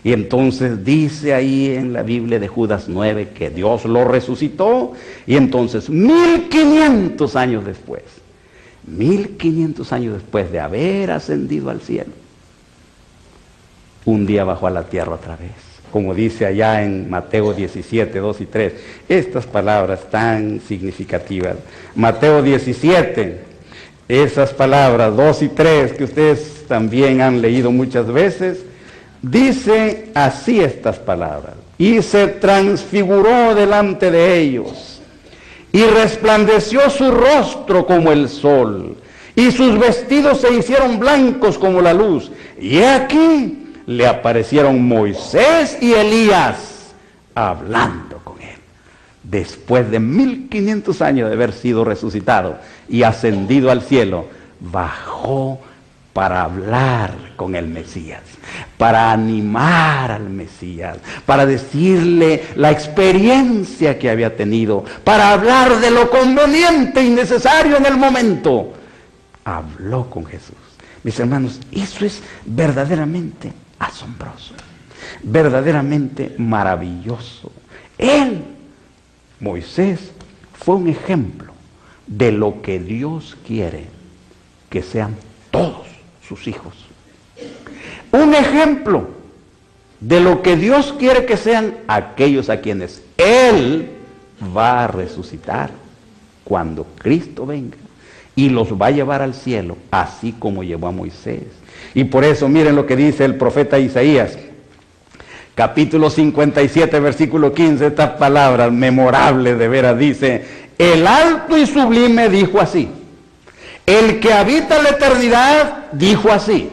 Speaker 3: Y entonces dice ahí en la Biblia de Judas 9 que Dios lo resucitó. Y entonces 1500 años después, 1500 años después de haber ascendido al cielo, un día bajó a la tierra otra vez. Como dice allá en Mateo 17, 2 y 3. Estas palabras tan significativas. Mateo 17, esas palabras 2 y 3 que ustedes también han leído muchas veces. Dice así estas palabras: y se transfiguró delante de ellos, y resplandeció su rostro como el sol, y sus vestidos se hicieron blancos como la luz. Y aquí le aparecieron Moisés y Elías hablando con él. Después de 1500 años de haber sido resucitado y ascendido al cielo, bajó para hablar con el Mesías, para animar al Mesías, para decirle la experiencia que había tenido, para hablar de lo conveniente y necesario en el momento. Habló con Jesús. Mis hermanos, eso es verdaderamente asombroso, verdaderamente maravilloso. Él, Moisés, fue un ejemplo de lo que Dios quiere que sean todos sus hijos. Un ejemplo de lo que Dios quiere que sean aquellos a quienes Él va a resucitar cuando Cristo venga y los va a llevar al cielo, así como llevó a Moisés. Y por eso miren lo que dice el profeta Isaías, capítulo 57, versículo 15, estas palabras memorables de veras. Dice: el alto y sublime dijo así, el que habita la eternidad dijo así,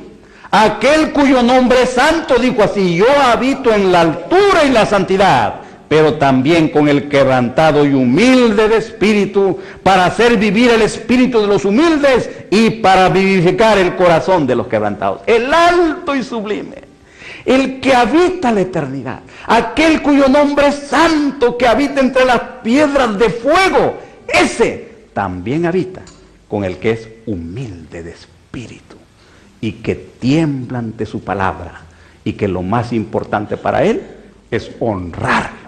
Speaker 3: aquel cuyo nombre es santo dijo así: yo habito en la altura y la santidad, pero también con el quebrantado y humilde de espíritu, para hacer vivir el espíritu de los humildes y para vivificar el corazón de los quebrantados. El alto y sublime, el que habita la eternidad, aquel cuyo nombre es santo, que habita entre las piedras de fuego, ese también habita con el que es humilde de espíritu y que tiembla ante su palabra, y que lo más importante para él es honrarlo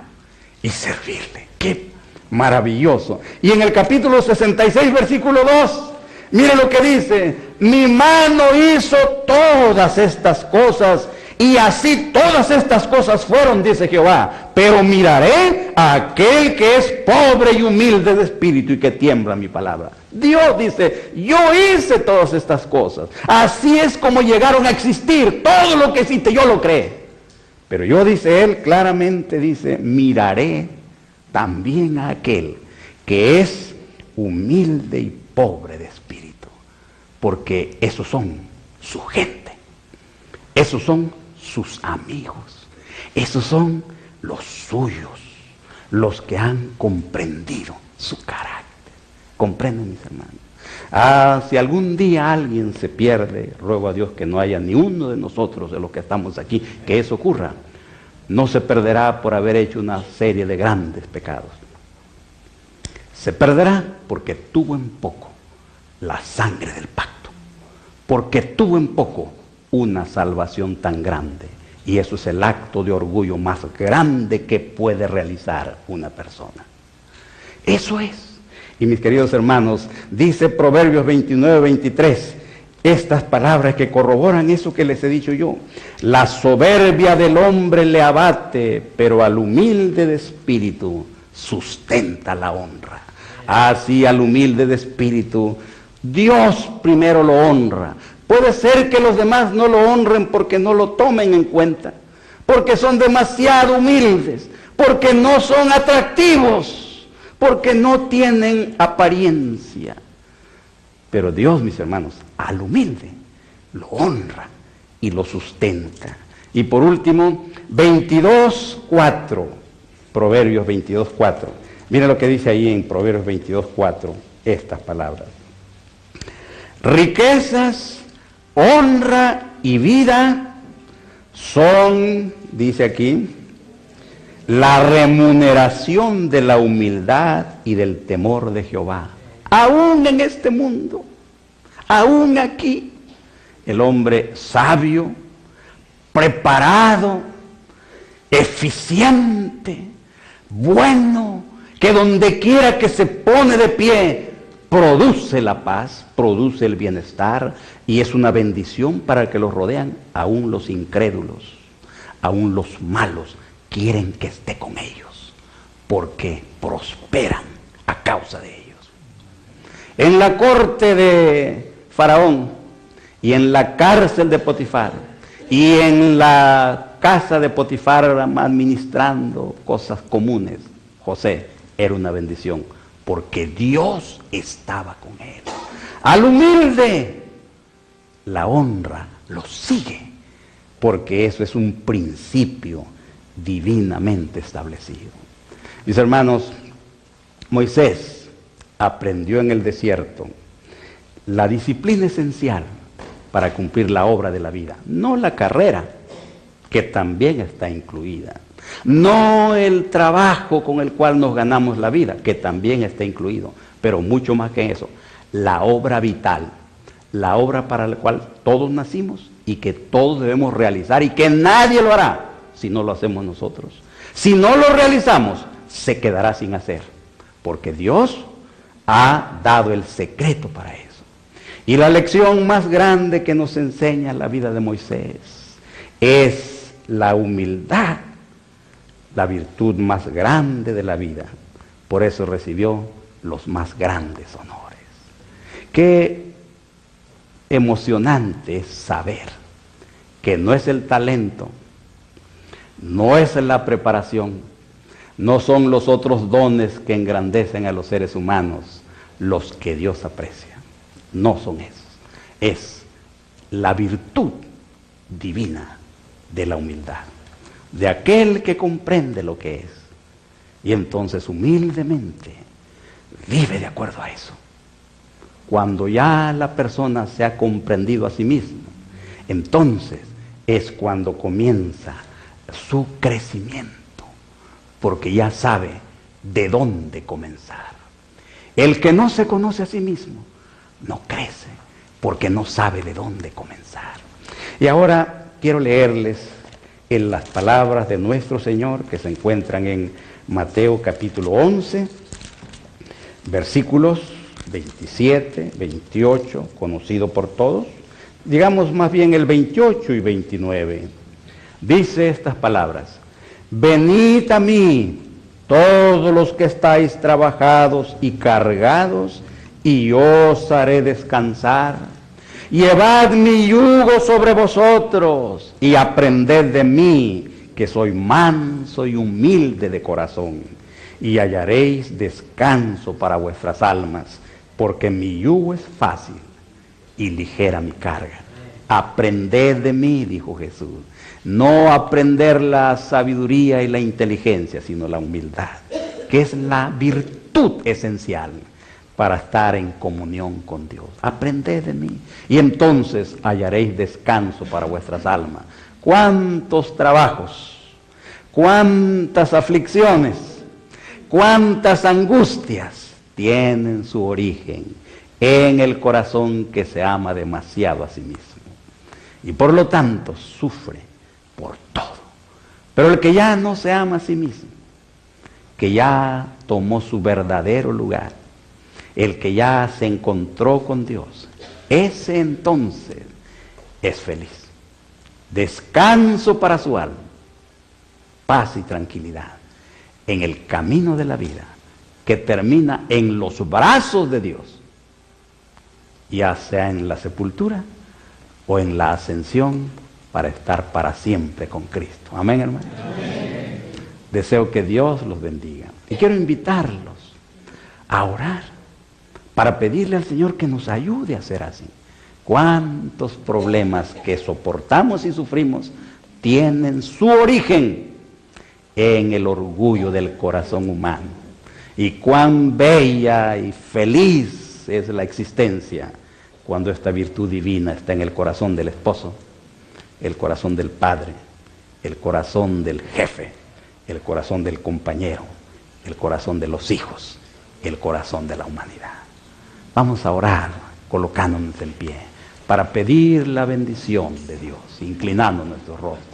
Speaker 3: y servirle. ¡Qué maravilloso! Y en el capítulo 66, versículo 2, mire lo que dice: mi mano hizo todas estas cosas, y así todas estas cosas fueron, dice Jehová, pero miraré a aquel que es pobre y humilde de espíritu y que tiembla mi palabra. Dios dice: yo hice todas estas cosas, así es como llegaron a existir, todo lo que existe yo lo creé. Pero yo, dice él, claramente dice, miraré también a aquel que es humilde y pobre de espíritu, porque esos son su gente, esos son sus amigos, esos son los suyos, los que han comprendido su carácter. ¿Comprenden, mis hermanos? Si algún día alguien se pierde, ruego a Dios que no haya ni uno de nosotros, de los que estamos aquí, que eso ocurra. No se perderá por haber hecho una serie de grandes pecados. Se perderá porque tuvo en poco la sangre del pacto, porque tuvo en poco una salvación tan grande. Y eso es el acto de orgullo más grande que puede realizar una persona. Eso es. Y mis queridos hermanos, dice Proverbios 29, 23, estas palabras que corroboran eso que les he dicho yo: la soberbia del hombre le abate, pero al humilde de espíritu sustenta la honra. Así al humilde de espíritu, Dios primero lo honra. Puede ser que los demás no lo honren porque no lo tomen en cuenta, porque son demasiado humildes, porque no son atractivos, porque no tienen apariencia. Pero Dios, mis hermanos, al humilde lo honra y lo sustenta. Y por último, 22:4, Proverbios 22:4. Mira lo que dice ahí en Proverbios 22:4, estas palabras: riquezas, honra y vida son, dice aquí, la remuneración de la humildad y del temor de Jehová. Aún en este mundo, aún aquí, el hombre sabio, preparado, eficiente, bueno, que donde quiera que se pone de pie, produce la paz, produce el bienestar, y es una bendición para el que los rodean. Aún los incrédulos, aún los malos, quieren que esté con ellos, porque prosperan a causa de ellos. En la corte de Faraón, y en la cárcel de Potifar, y en la casa de Potifar administrando cosas comunes, José era una bendición, porque Dios estaba con él. Al humilde, la honra lo sigue, porque eso es un principio divinamente establecido. Mis hermanos, Moisés aprendió en el desierto la disciplina esencial para cumplir la obra de la vida, no la carrera, que también está incluida, no el trabajo con el cual nos ganamos la vida, que también está incluido, pero mucho más que eso, la obra vital, la obra para la cual todos nacimos y que todos debemos realizar, y que nadie lo hará si no lo hacemos nosotros. Si no lo realizamos, se quedará sin hacer, porque Dios ha dado el secreto para eso. Y la lección más grande que nos enseña la vida de Moisés es la humildad, la virtud más grande de la vida. Por eso recibió los más grandes honores. Qué emocionante es saber que no es el talento, no es la preparación, no son los otros dones que engrandecen a los seres humanos los que Dios aprecia. No son esos. Es la virtud divina de la humildad, de aquel que comprende lo que es, Y entonces humildemente vive de acuerdo a eso. Cuando ya la persona se ha comprendido a sí mismo, entonces es cuando comienza su crecimiento, porque ya sabe de dónde comenzar. El que no se conoce a sí mismo no crece, porque no sabe de dónde comenzar. Y ahora quiero leerles en las palabras de nuestro Señor que se encuentran en Mateo capítulo 11, versículos 27, 28, conocido por todos, digamos más bien el 28 y 29. Dice estas palabras: venid a mí, todos los que estáis trabajados y cargados, y yo os haré descansar. Llevad mi yugo sobre vosotros, y aprended de mí, que soy manso y humilde de corazón, y hallaréis descanso para vuestras almas, porque mi yugo es fácil y ligera mi carga. Aprended de mí, dijo Jesús. No aprender la sabiduría y la inteligencia, sino la humildad, que es la virtud esencial para estar en comunión con Dios. Aprended de mí, y entonces hallaréis descanso para vuestras almas. ¿Cuántos trabajos, cuántas aflicciones, cuántas angustias tienen su origen en el corazón que se ama demasiado a sí mismo? Y por lo tanto sufre por todo. Pero el que ya no se ama a sí mismo, que ya tomó su verdadero lugar, el que ya se encontró con Dios, ese entonces es feliz. Descanso para su alma, paz y tranquilidad en el camino de la vida, que termina en los brazos de Dios, ya sea en la sepultura o en la ascensión, para estar para siempre con Cristo. Amén, hermano. Amén. Deseo que Dios los bendiga. Y quiero invitarlos a orar para pedirle al Señor que nos ayude a ser así. ¿Cuántos problemas que soportamos y sufrimos tienen su origen en el orgullo del corazón humano? Y cuán bella y feliz es la existencia cuando esta virtud divina está en el corazón del esposo, el corazón del padre, el corazón del jefe, el corazón del compañero, el corazón de los hijos, el corazón de la humanidad. Vamos a orar colocándonos en pie para pedir la bendición de Dios, inclinando nuestro rostro.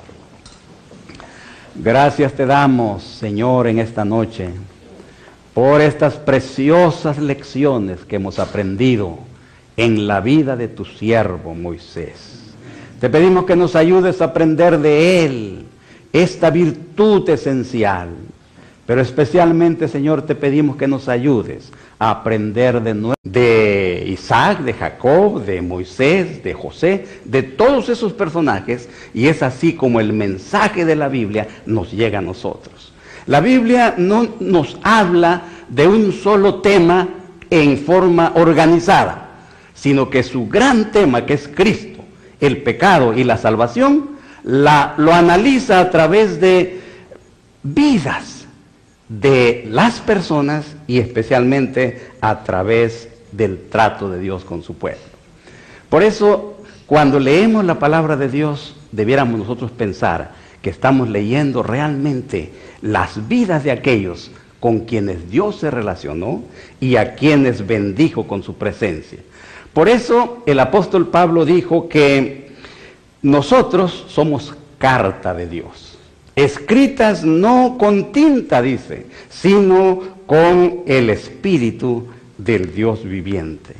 Speaker 3: Gracias te damos, Señor, en esta noche, por estas preciosas lecciones que hemos aprendido en la vida de tu siervo Moisés. Te pedimos que nos ayudes a aprender de él esta virtud esencial, pero especialmente, Señor, te pedimos que nos ayudes a aprender de Isaac, de Jacob, de Moisés, de José, de todos esos personajes, y es así como el mensaje de la Biblia nos llega a nosotros. La Biblia no nos habla de un solo tema en forma organizada, sino que su gran tema, que es Cristo, el pecado y la salvación, lo analiza a través de vidas de las personas y especialmente a través del trato de Dios con su pueblo. Por eso, cuando leemos la palabra de Dios, debiéramos nosotros pensar que estamos leyendo realmente las vidas de aquellos con quienes Dios se relacionó y a quienes bendijo con su presencia. Por eso el apóstol Pablo dijo que nosotros somos carta de Dios, escritas no con tinta, dice, sino con el Espíritu del Dios viviente.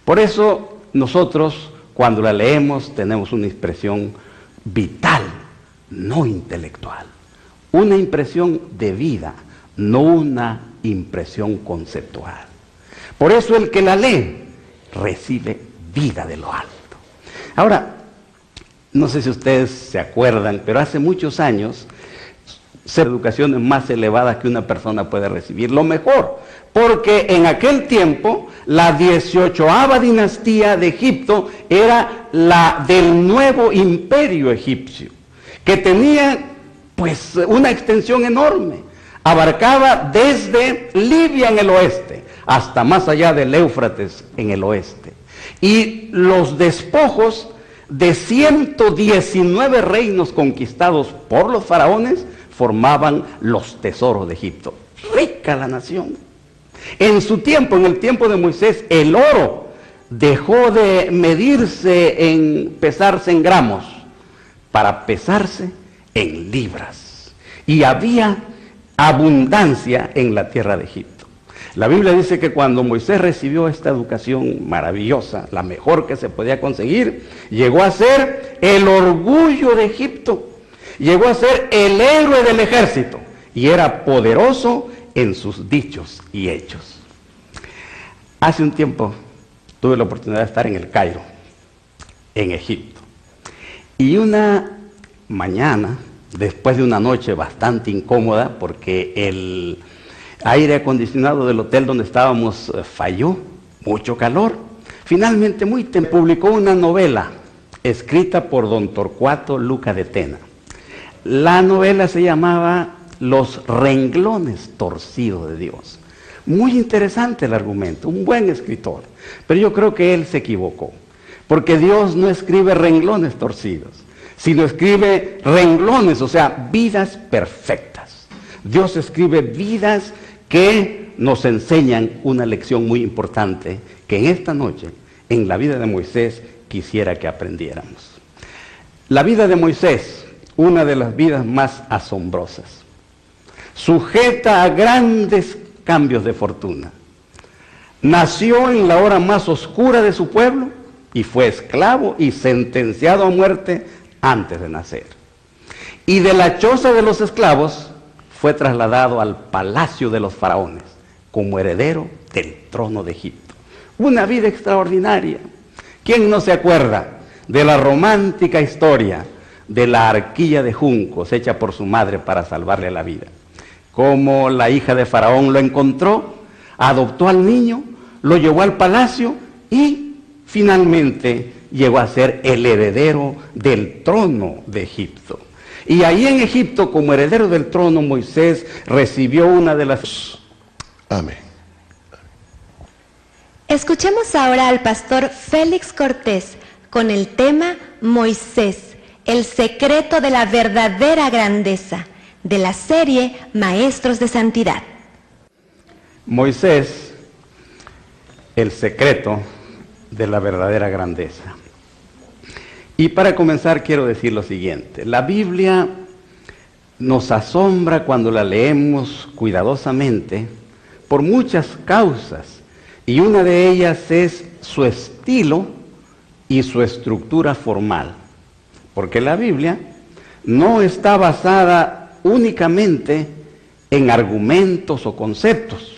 Speaker 3: Por eso nosotros, cuando la leemos, tenemos una expresión vital, no intelectual, una impresión de vida, no una impresión conceptual. Por eso el que la lee recibe vida de lo alto. Ahora, no sé si ustedes se acuerdan, pero hace muchos años, la educación es más elevada que una persona puede recibir, lo mejor, porque en aquel tiempo la 18ª dinastía de Egipto era la del nuevo imperio egipcio, que tenía pues una extensión enorme. Abarcaba desde Libia en el oeste hasta más allá del Éufrates en el oeste. Y los despojos de 119 reinos conquistados por los faraones formaban los tesoros de Egipto. Rica la nación. En su tiempo, en el tiempo de Moisés, el oro dejó de pesarse en gramos para pesarse en libras. Y había abundancia en la tierra de Egipto. La Biblia dice que cuando Moisés recibió esta educación maravillosa, la mejor que se podía conseguir, llegó a ser el orgullo de Egipto, llegó a ser el héroe del ejército y era poderoso en sus dichos y hechos. Hace un tiempo tuve la oportunidad de estar en el Cairo, en Egipto, y una mañana, después de una noche bastante incómoda, porque el aire acondicionado del hotel donde estábamos falló, mucho calor. Finalmente, publicó una novela escrita por don Torcuato Luca de Tena. La novela se llamaba Los renglones torcidos de Dios. Muy interesante el argumento, un buen escritor, pero yo creo que él se equivocó, porque Dios no escribe renglones torcidos, sino escribe renglones, o sea, vidas perfectas. Dios escribe vidas que nos enseñan una lección muy importante que en esta noche, en la vida de Moisés, quisiera que aprendiéramos. La vida de Moisés, una de las vidas más asombrosas, sujeta a grandes cambios de fortuna. Nació en la hora más oscura de su pueblo y fue esclavo y sentenciado a muerte antes de nacer. Y de la choza de los esclavos fue trasladado al palacio de los faraones como heredero del trono de Egipto. Una vida extraordinaria. ¿Quién no se acuerda de la romántica historia de la arquilla de juncos hecha por su madre para salvarle la vida? Cómo la hija de Faraón lo encontró, adoptó al niño, lo llevó al palacio y finalmente llegó a ser el heredero del trono de Egipto. Y ahí en Egipto, como heredero del trono, Moisés recibió una de las...
Speaker 2: Amén.
Speaker 1: Escuchemos ahora al pastor Félix Cortés con el tema Moisés, el secreto de la verdadera grandeza, de la serie Maestros de Santidad.
Speaker 3: Moisés, el secreto de la verdadera grandeza. Y para comenzar quiero decir lo siguiente: la Biblia nos asombra cuando la leemos cuidadosamente por muchas causas, y una de ellas es su estilo y su estructura formal, porque la Biblia no está basada únicamente en argumentos o conceptos,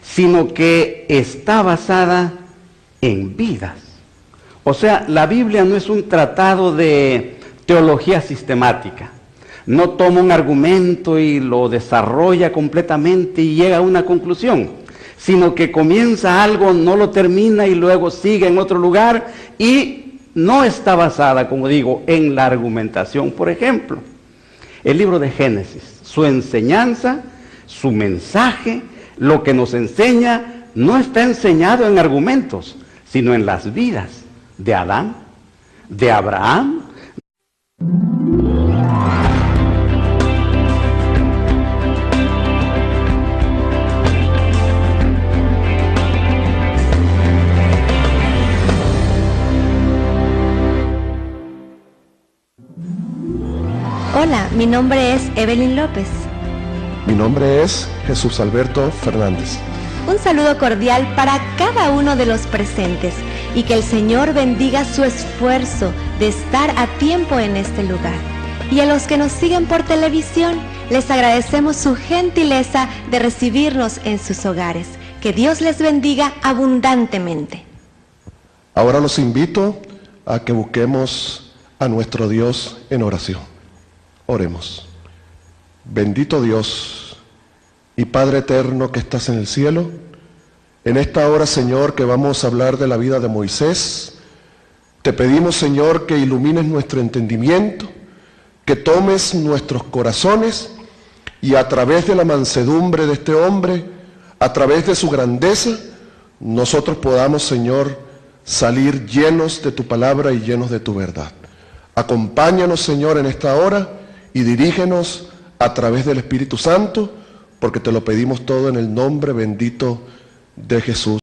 Speaker 3: sino que está basada en vidas. O sea, la Biblia no es un tratado de teología sistemática. No toma un argumento y lo desarrolla completamente y llega a una conclusión, sino que comienza algo, no lo termina y luego sigue en otro lugar, y no está basada, como digo, en la argumentación. Por ejemplo, el libro de Génesis, su enseñanza, su mensaje, lo que nos enseña, no está enseñado en argumentos, sino en las vidas de Adán, de Abraham.
Speaker 1: Hola, mi nombre es Evelyn López.
Speaker 2: Mi nombre es Jesús Alberto Fernández.
Speaker 1: Un saludo cordial para cada uno de los presentes y que el Señor bendiga su esfuerzo de estar a tiempo en este lugar. Y a los que nos siguen por televisión, les agradecemos su gentileza de recibirnos en sus hogares. Que Dios les bendiga abundantemente.
Speaker 2: Ahora los invito a que busquemos a nuestro Dios en oración. Oremos. Bendito Dios y Padre eterno que estás en el cielo, en esta hora, Señor, que vamos a hablar de la vida de Moisés, te pedimos, Señor, que ilumines nuestro entendimiento, que tomes nuestros corazones y a través de la mansedumbre de este hombre, a través de su grandeza, nosotros podamos, Señor, salir llenos de tu palabra y llenos de tu verdad. Acompáñanos, Señor, en esta hora y dirígenos a través del Espíritu Santo, porque te lo pedimos todo en el nombre bendito de Jesús.